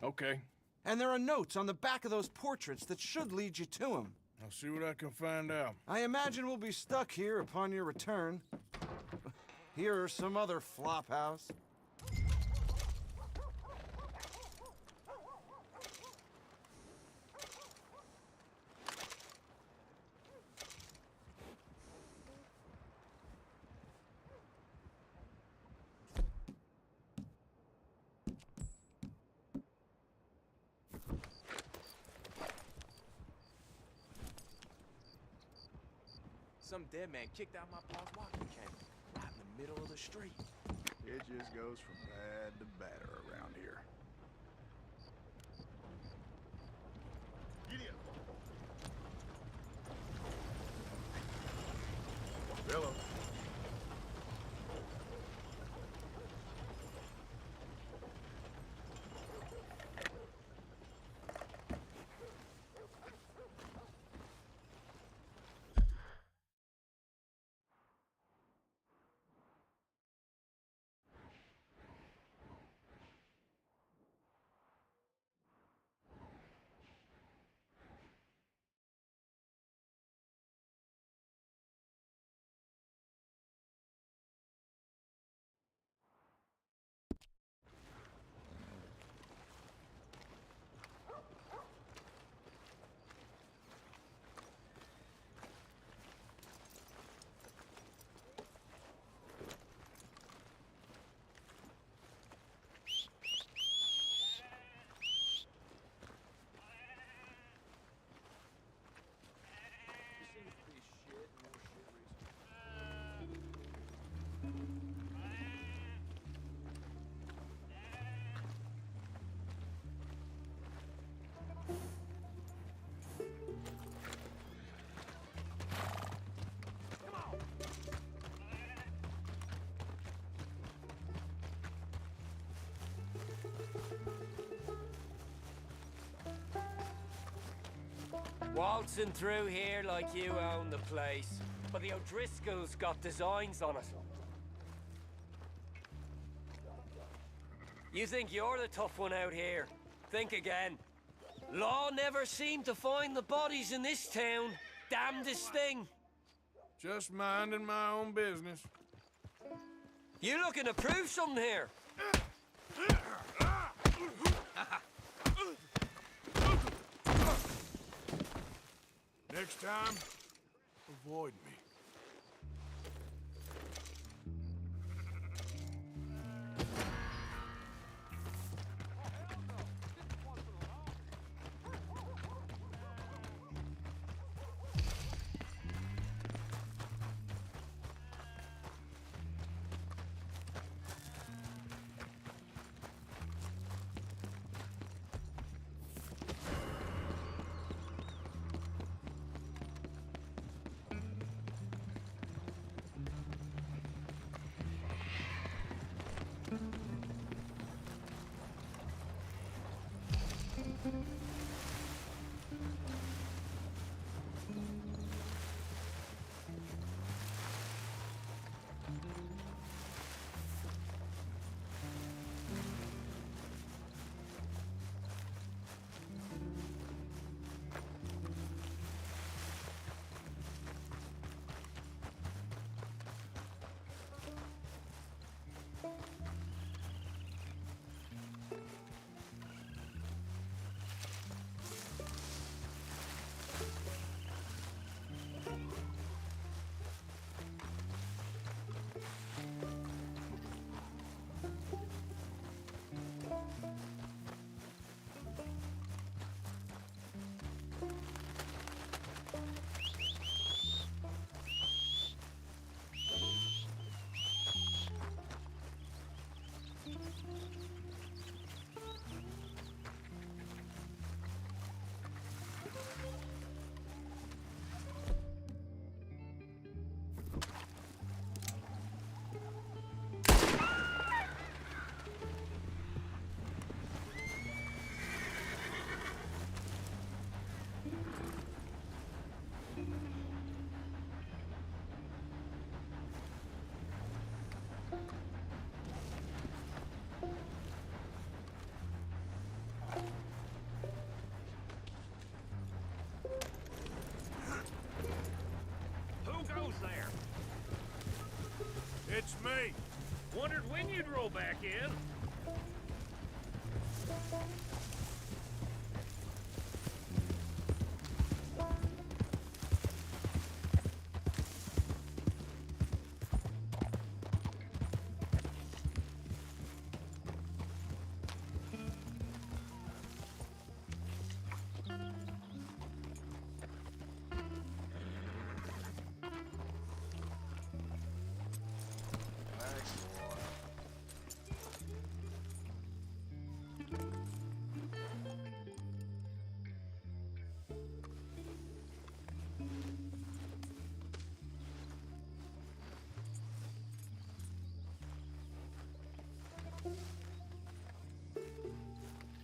[SPEAKER 1] Okay.
[SPEAKER 19] And there are notes on the back of those portraits that should lead you to him.
[SPEAKER 1] I'll see what I can find out.
[SPEAKER 19] I imagine we'll be stuck here upon your return. Here are some other flophouse.
[SPEAKER 13] Some dead man kicked out my pa's walking cane right in the middle of the street.
[SPEAKER 4] It just goes from bad to better around here. Giddy up. Hello.
[SPEAKER 7] Waltzing through here like you own the place. But the O'Driscolls got designs on it. You think you're the tough one out here? Think again. Law never seemed to find the bodies in this town. Damnedest thing.
[SPEAKER 1] Just minding my own business.
[SPEAKER 7] You looking to prove something here?
[SPEAKER 1] Next time, avoid me. It's me.
[SPEAKER 13] Wondered when you'd roll back in.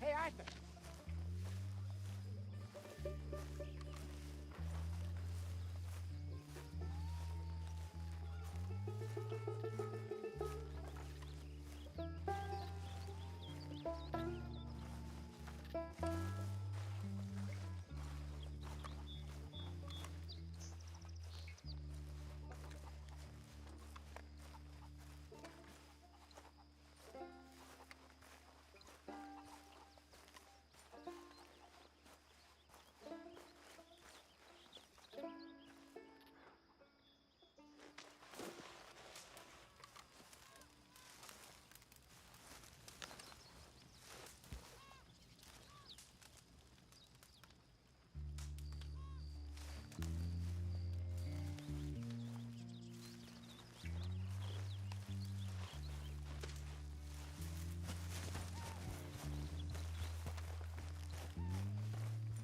[SPEAKER 10] Hey, Arthur.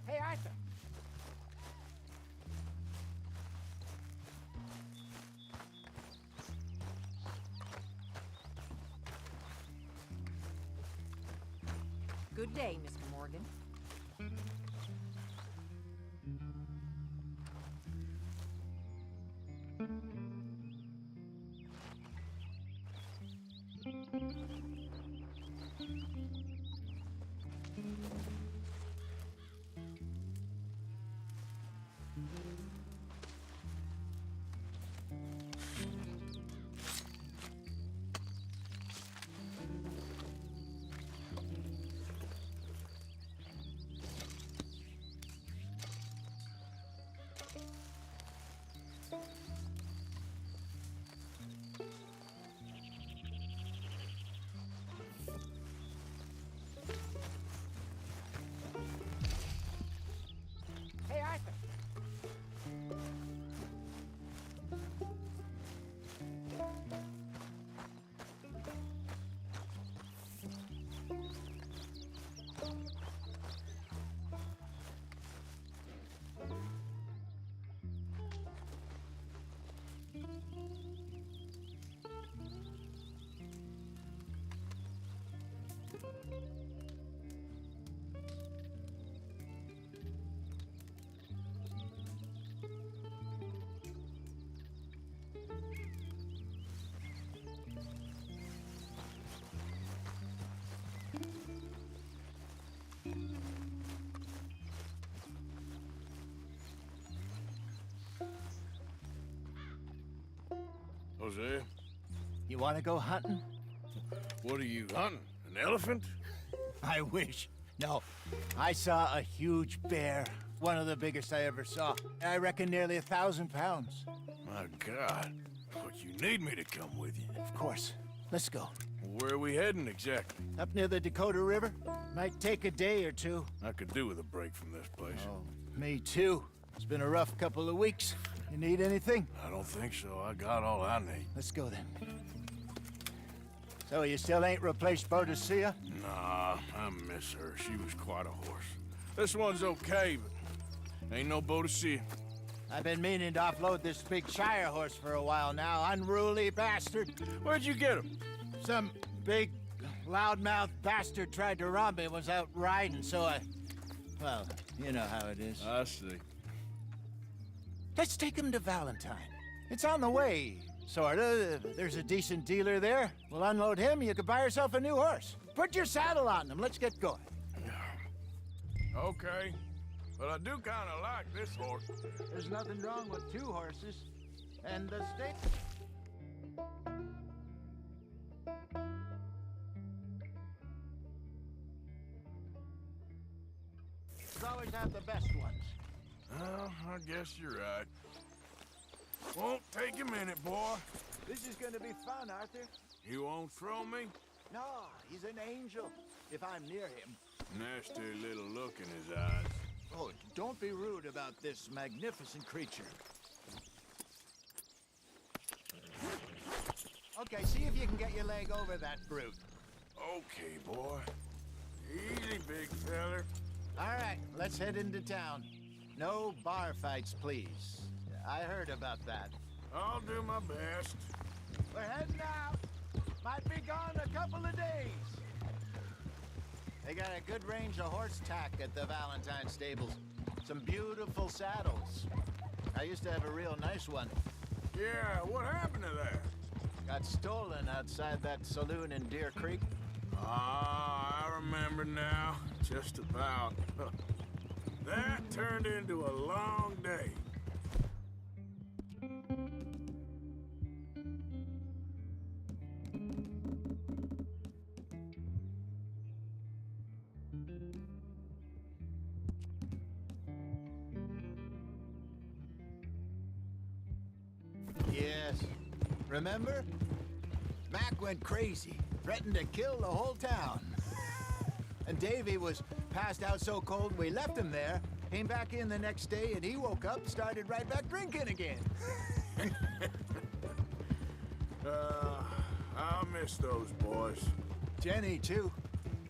[SPEAKER 10] Hey, Arthur.
[SPEAKER 9] Good day, Mr. Morgan.
[SPEAKER 10] Hey, Arthur.
[SPEAKER 1] Hosea,
[SPEAKER 10] You want to go hunting?
[SPEAKER 1] what are you hunting? An elephant?
[SPEAKER 10] I wish. No, I saw a huge bear. One of the biggest I ever saw. I reckon nearly 1,000 pounds.
[SPEAKER 1] My God. But you need me to come with you.
[SPEAKER 10] Of course. Let's go.
[SPEAKER 1] Where are we heading exactly?
[SPEAKER 10] Up near the Dakota River. Might take a day or two.
[SPEAKER 1] I could do with a break from this place.
[SPEAKER 10] Oh, me too. It's been a rough couple of weeks. You need anything?
[SPEAKER 1] I don't think so. I got all I need.
[SPEAKER 10] Let's go then. So you still ain't replaced Boadicea?
[SPEAKER 1] Nah, I miss her. She was quite a horse. This one's okay, but ain't no Boadicea.
[SPEAKER 10] I've been meaning to offload this big Shire horse for a while now. Unruly bastard.
[SPEAKER 1] Where'd you get him?
[SPEAKER 10] Some big, loudmouth bastard tried to rob me and was out riding, so I... Well, you know how it is.
[SPEAKER 1] I see.
[SPEAKER 10] Let's take him to Valentine. It's on the way, sorta. There's a decent dealer there. We'll unload him, you could buy yourself a new horse. Put your saddle on him, let's get going.
[SPEAKER 1] Okay. But I do kind of like this horse.
[SPEAKER 10] There's nothing wrong with two horses. And the stake...
[SPEAKER 3] You always have the best ones.
[SPEAKER 1] Well, I guess you're right. Won't take a minute, boy.
[SPEAKER 10] This is gonna be fun, Arthur.
[SPEAKER 1] You won't throw me?
[SPEAKER 10] No, he's an angel. If I'm near him.
[SPEAKER 1] Nasty little look in his eyes.
[SPEAKER 10] Oh, don't be rude about this magnificent creature. Okay, see if you can get your leg over that brute.
[SPEAKER 1] Okay, boy. Easy, big feller.
[SPEAKER 10] All right, let's head into town. No bar fights, please. I heard about that.
[SPEAKER 1] I'll do my best.
[SPEAKER 10] We're heading out. Might be gone a couple of days. They got a good range of horse tack at the Valentine stables. Some beautiful saddles. I used to have a real nice one.
[SPEAKER 1] Yeah, what happened to that?
[SPEAKER 10] Got stolen outside that saloon in Deer Creek.
[SPEAKER 1] Ah, I remember now. Just about. That turned into a long day.
[SPEAKER 10] Yes. Remember? Mac went crazy, threatened to kill the whole town. And Davy was passed out so cold we left him there, came back in the next day, and he woke up, started right back drinking again.
[SPEAKER 1] I'll miss those boys.
[SPEAKER 10] Jenny, too.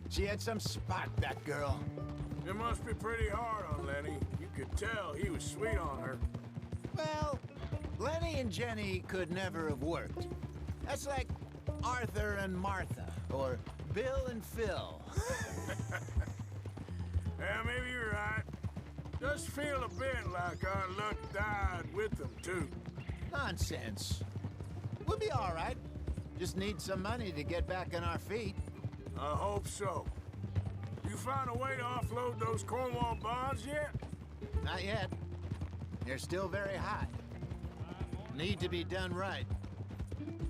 [SPEAKER 10] She had some spot, that girl.
[SPEAKER 1] It must be pretty hard on Lenny. You could tell he was sweet on her.
[SPEAKER 10] Well, Lenny and Jenny could never have worked. That's like Arthur and Martha, or Bill and Phil.
[SPEAKER 1] Yeah, maybe you're right. Just feel a bit like our luck died with them, too.
[SPEAKER 10] Nonsense. We'll be all right. Just need some money to get back on our feet.
[SPEAKER 1] I hope so. You found a way to offload those Cornwall bonds yet?
[SPEAKER 10] Not yet. They're still very high. Need to be done right.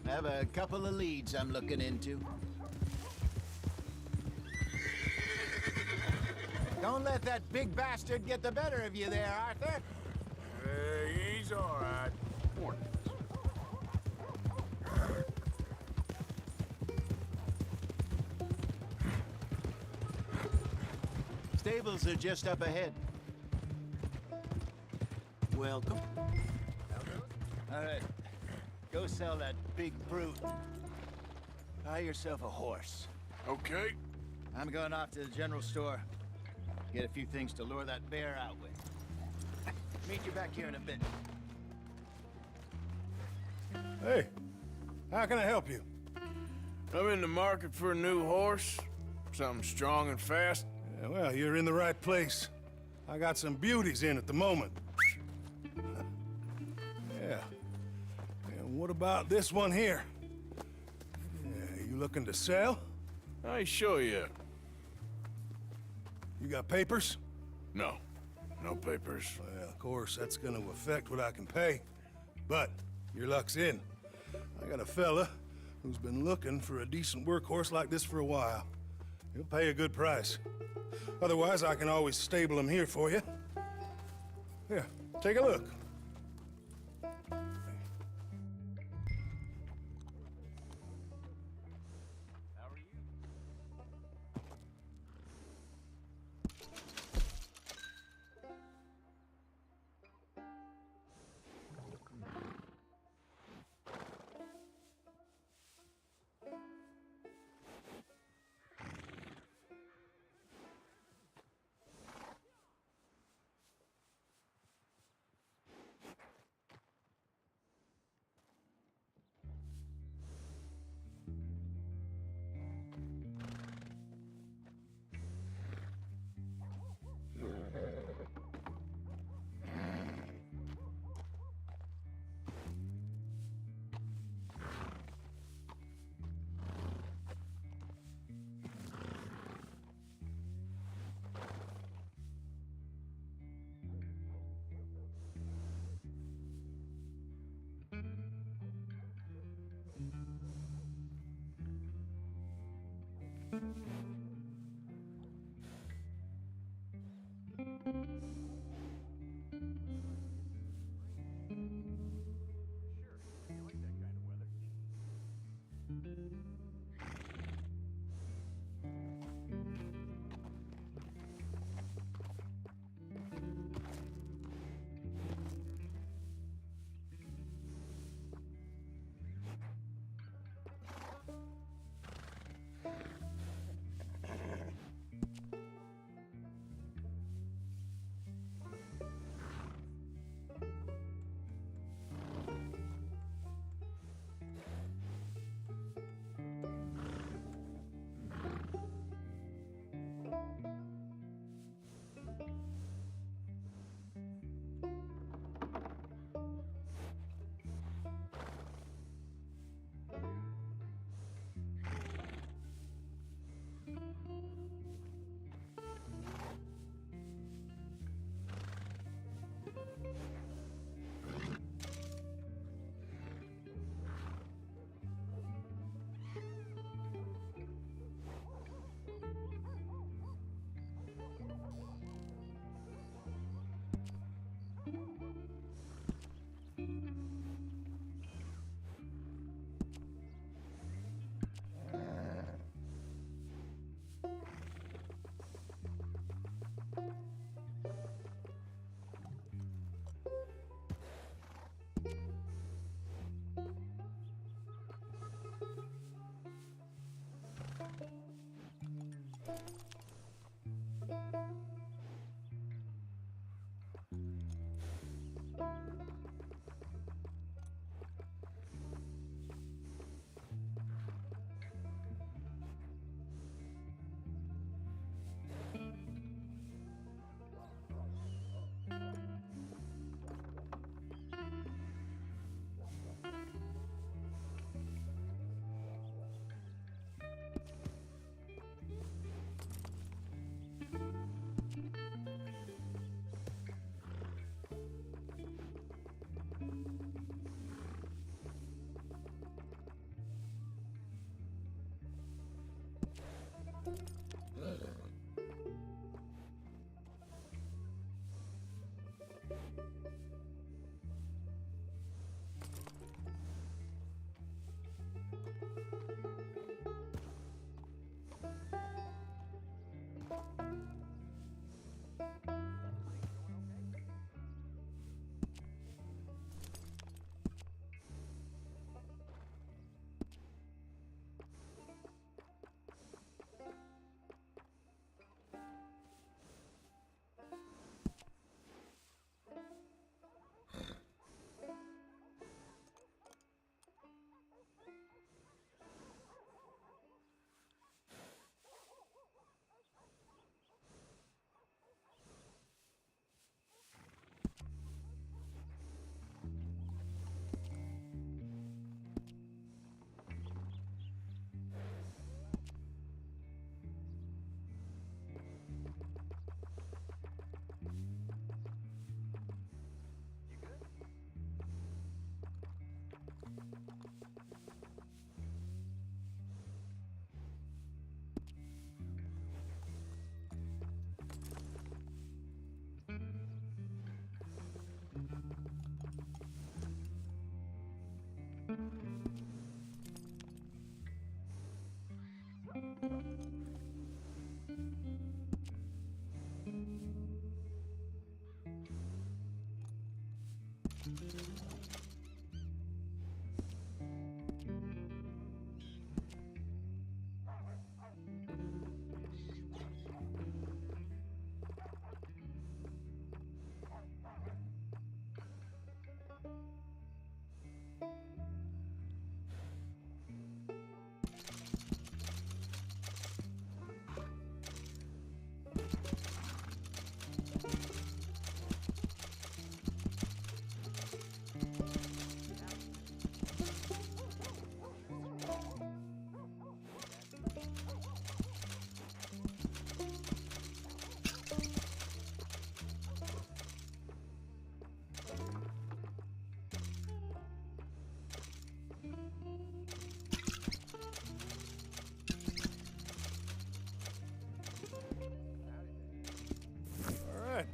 [SPEAKER 10] I have a couple of leads I'm looking into. Don't let that big bastard get the better of you there, Arthur.
[SPEAKER 1] He's all right.
[SPEAKER 10] Stables are just up ahead.
[SPEAKER 5] Welcome.
[SPEAKER 10] All right. Go sell that big brute. Buy yourself a horse.
[SPEAKER 1] Okay.
[SPEAKER 10] I'm going off to the general store. Get a few things to lure that bear out with. Meet you back here in a bit.
[SPEAKER 2] Hey, how can I help you?
[SPEAKER 1] I'm in the market for a new horse. Something strong and fast.
[SPEAKER 2] Yeah, well, you're in the right place. I got some beauties in at the moment. Yeah. And what about this one here? Yeah, you looking to sell?
[SPEAKER 1] I show you.
[SPEAKER 2] You got papers?
[SPEAKER 1] No. No papers.
[SPEAKER 2] Well, of course, that's gonna affect what I can pay. But your luck's in. I got a fella who's been looking for a decent workhorse like this for a while. He'll pay a good price. Otherwise, I can always stable him here for you. Here, take a look.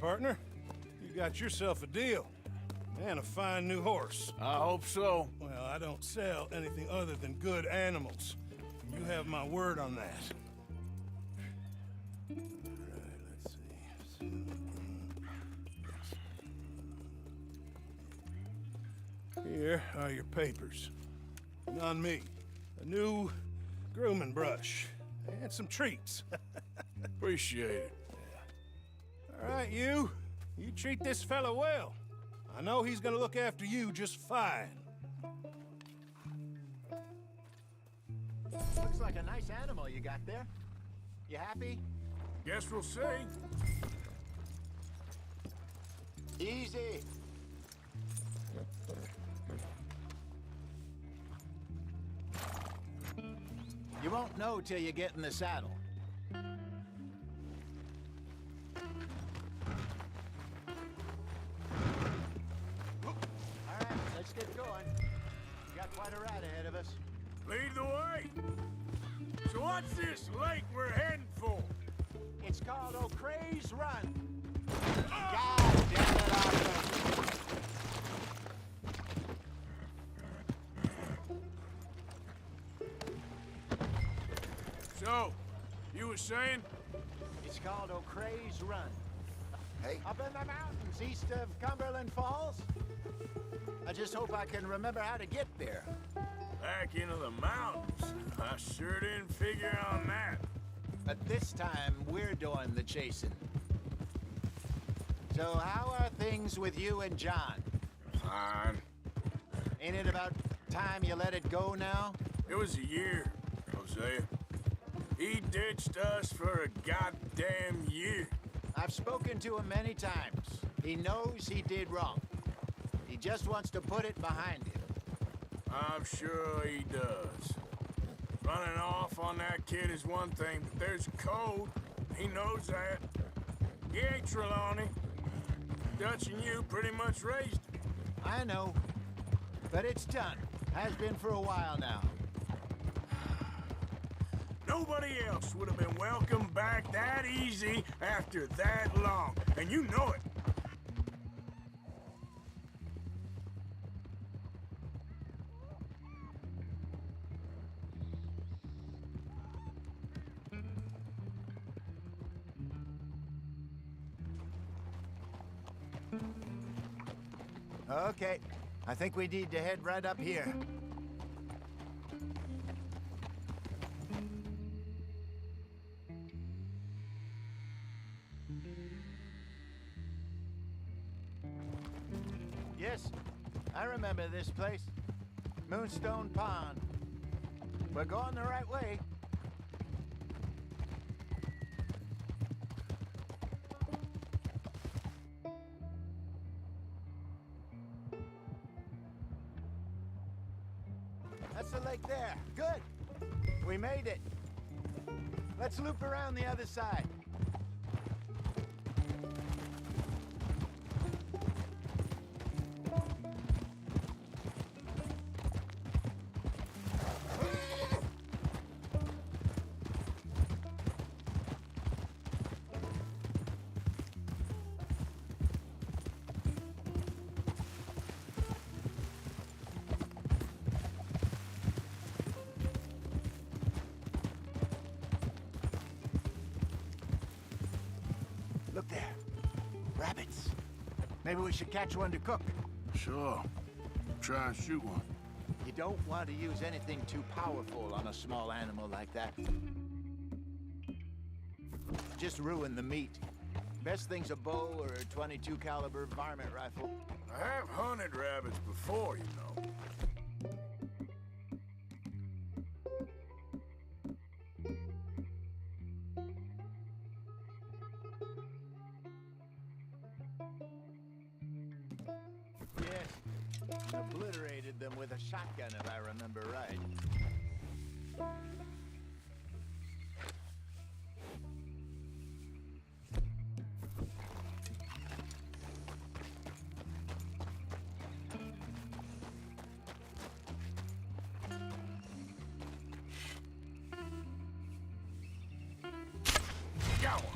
[SPEAKER 2] Partner. You got yourself a deal. And a fine new horse.
[SPEAKER 1] I hope so.
[SPEAKER 2] Well, I don't sell anything other than good animals. You have my word on that. All right, let's see. Here are your papers. And on me, a new grooming brush and some treats.
[SPEAKER 1] Appreciate it.
[SPEAKER 2] All right, you treat this fella well. I know he's gonna look after you just fine.
[SPEAKER 3] Looks like a nice animal you got there. You happy?
[SPEAKER 1] Guess we'll see.
[SPEAKER 3] Easy. You won't know till you get in the saddle.
[SPEAKER 10] a rat ahead of us.
[SPEAKER 1] Lead the way. So what's this lake we're heading for?
[SPEAKER 10] It's called O'Creagh's Run. God damn it, Arthur.
[SPEAKER 1] So, you were saying?
[SPEAKER 10] It's called O'Creagh's Run.
[SPEAKER 16] Hey.
[SPEAKER 10] Up in the mountains east of Cumberland Falls. I just hope I can remember how to get there.
[SPEAKER 1] Back into the mountains? I sure didn't figure on that.
[SPEAKER 10] But this time, we're doing the chasing. So how are things with you and John?
[SPEAKER 1] Fine.
[SPEAKER 10] Ain't it about time you let it go now?
[SPEAKER 1] It was a year, Hosea. He ditched us for a goddamn year.
[SPEAKER 10] I've spoken to him many times. He knows he did wrong. He just wants to put it behind him.
[SPEAKER 1] I'm sure he does. Running off on that kid is one thing, but there's code. He knows that. He ain't Trelawney. Dutch and you pretty much raised him.
[SPEAKER 10] I know. But it's done. Has been for a while now.
[SPEAKER 1] Nobody else would have been welcomed back that easy after that long, and you know it.
[SPEAKER 10] Okay. I think we need to head right up here. Yes, I remember this place. Moonstone Pond. We're going the right way. That's the lake there. Good. We made it. Let's loop around the other side. Look there. Rabbits. Maybe we should catch one to cook.
[SPEAKER 1] Sure. Try and shoot one.
[SPEAKER 10] You don't want to use anything too powerful on a small animal like that. Just ruin the meat. Best thing's a bow or a .22 caliber varmint rifle.
[SPEAKER 1] I have hunted rabbits before, you know.
[SPEAKER 10] Yes. Obliterated them with a shotgun, if I remember right.
[SPEAKER 1] Got one.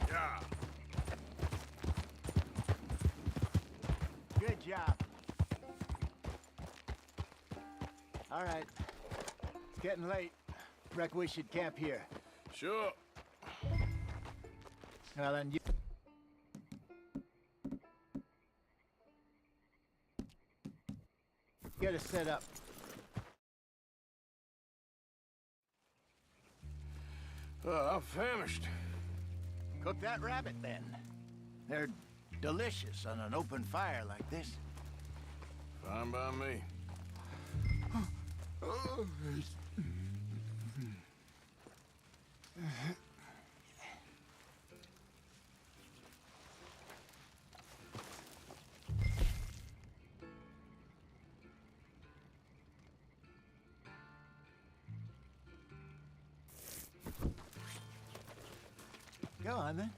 [SPEAKER 1] Yeah.
[SPEAKER 10] Good job. All right. It's getting late. Reckon we should camp here.
[SPEAKER 1] Sure.
[SPEAKER 10] Well, then you... Get us set up.
[SPEAKER 1] I'm famished.
[SPEAKER 3] Cook that rabbit, then. They're delicious on an open fire like this.
[SPEAKER 1] Fine by me.
[SPEAKER 3] Go on, then.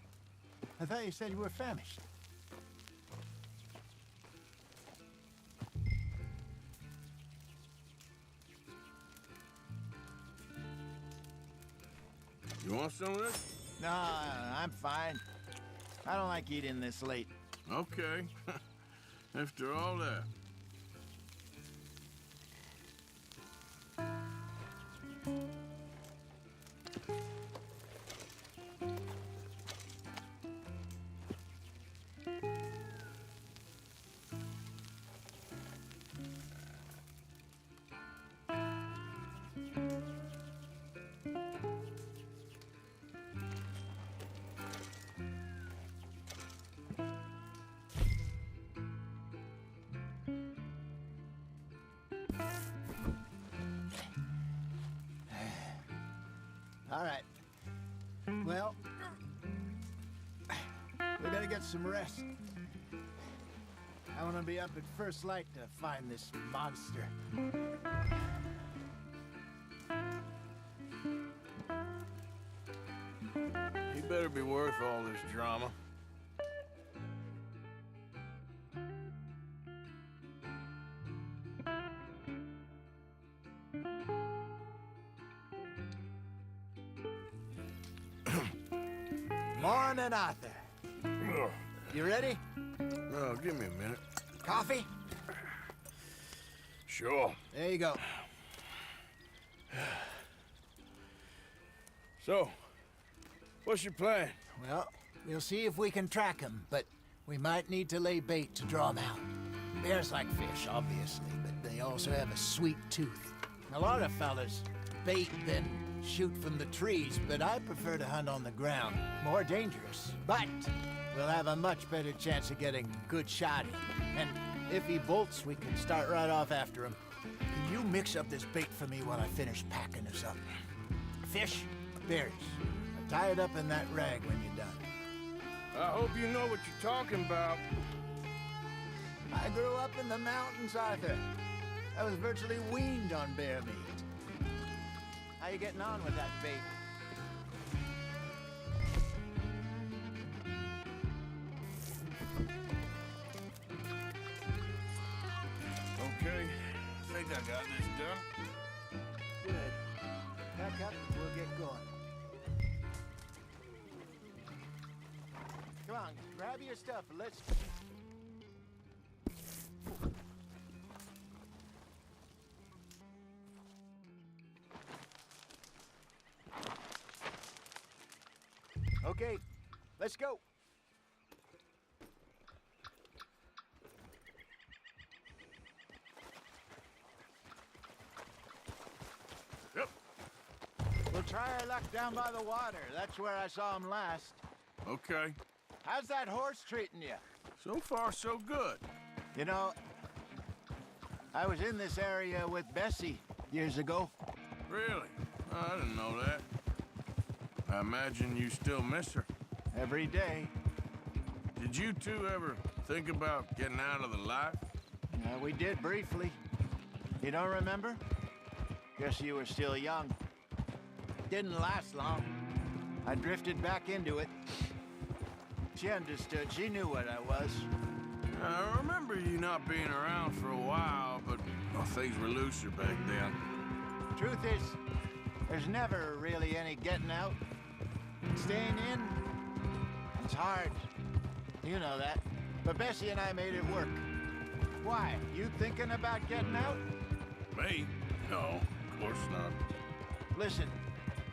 [SPEAKER 3] I thought you said you were famished.
[SPEAKER 1] You want some of this?
[SPEAKER 3] No, I'm fine. I don't like eating this late.
[SPEAKER 1] Okay. After all that.
[SPEAKER 3] All right. Well, we gotta get some rest. I want to be up at first light to find this monster.
[SPEAKER 1] He better be worth all this drama.
[SPEAKER 3] Morning, Arthur. You ready?
[SPEAKER 1] No, give me a minute.
[SPEAKER 3] Coffee?
[SPEAKER 1] Sure.
[SPEAKER 3] There you go.
[SPEAKER 1] So, what's your plan?
[SPEAKER 3] Well, we'll see if we can track him, but we might need to lay bait to draw him out. Bears like fish, obviously, but they also have a sweet tooth. A lot of fellas bait then shoot from the trees, but I prefer to hunt on the ground. More dangerous, but we'll have a much better chance of getting a good shot in. And if he bolts, we can start right off after him. Can you mix up this bait for me while I finish packing this up? Fish, berries. Tie it up in that rag when you're done.
[SPEAKER 1] I hope you know what you're talking about.
[SPEAKER 3] I grew up in the mountains, Arthur. I was virtually weaned on bear meat. How you getting on with that bait?
[SPEAKER 1] Okay, I think I got this done.
[SPEAKER 3] Good. Pack up and we'll get going. Come on, grab your stuff and let's... Okay, let's go.
[SPEAKER 1] Yep.
[SPEAKER 3] We'll try our luck down by the water. That's where I saw him last.
[SPEAKER 1] Okay.
[SPEAKER 3] How's that horse treating you?
[SPEAKER 1] So far, so good.
[SPEAKER 3] You know, I was in this area with Bessie years ago.
[SPEAKER 1] Really? I didn't know that. I imagine you still miss her.
[SPEAKER 3] Every day.
[SPEAKER 1] Did you two ever think about getting out of the life?
[SPEAKER 3] We did briefly. You don't remember? Guess you were still young. Didn't last long. I drifted back into it. She understood. She knew what I was.
[SPEAKER 1] I remember you not being around for a while, but well, things were looser back then.
[SPEAKER 3] Truth is, there's never really any getting out. Staying in, it's hard. You know that. But Bessie and I made it work. Why? You thinking about getting out?
[SPEAKER 1] Me? No, of course not.
[SPEAKER 3] Listen,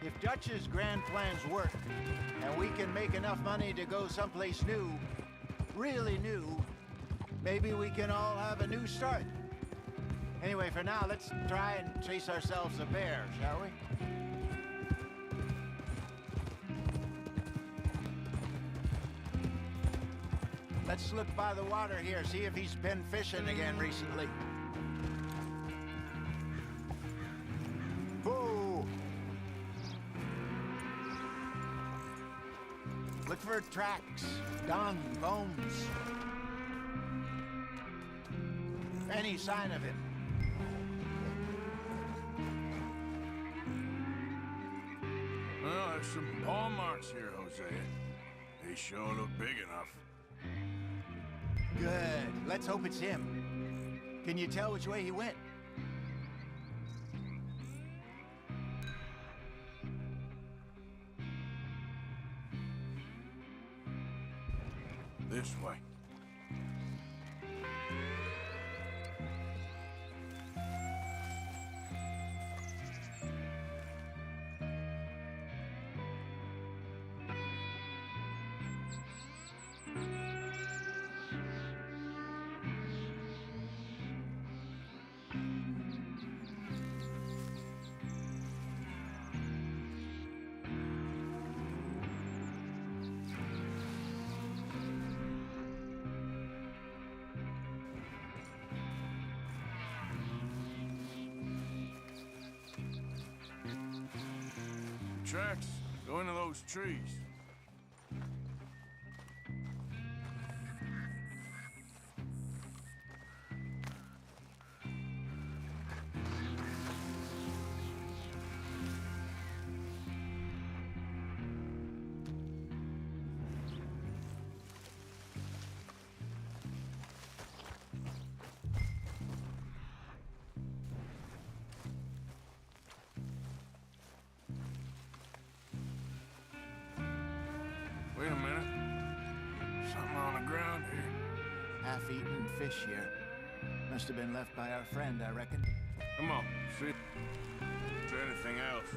[SPEAKER 3] if Dutch's grand plans work, and we can make enough money to go someplace new, really new, maybe we can all have a new start. Anyway, for now, let's try and chase ourselves a bear, shall we? Let's slip by the water here, see if he's been fishing again recently. Whoa! Look for tracks, dung, bones. Any sign of him.
[SPEAKER 1] Well, there's some paw marks here, Hosea. They sure look big enough.
[SPEAKER 3] Good. Let's hope it's him. Can you tell which way he went?
[SPEAKER 1] This way. Tracks go into those trees. Wait a minute. Something on the ground here.
[SPEAKER 3] Half-eaten fish here. Must have been left by our friend, I reckon.
[SPEAKER 1] Come on, see if there's anything else.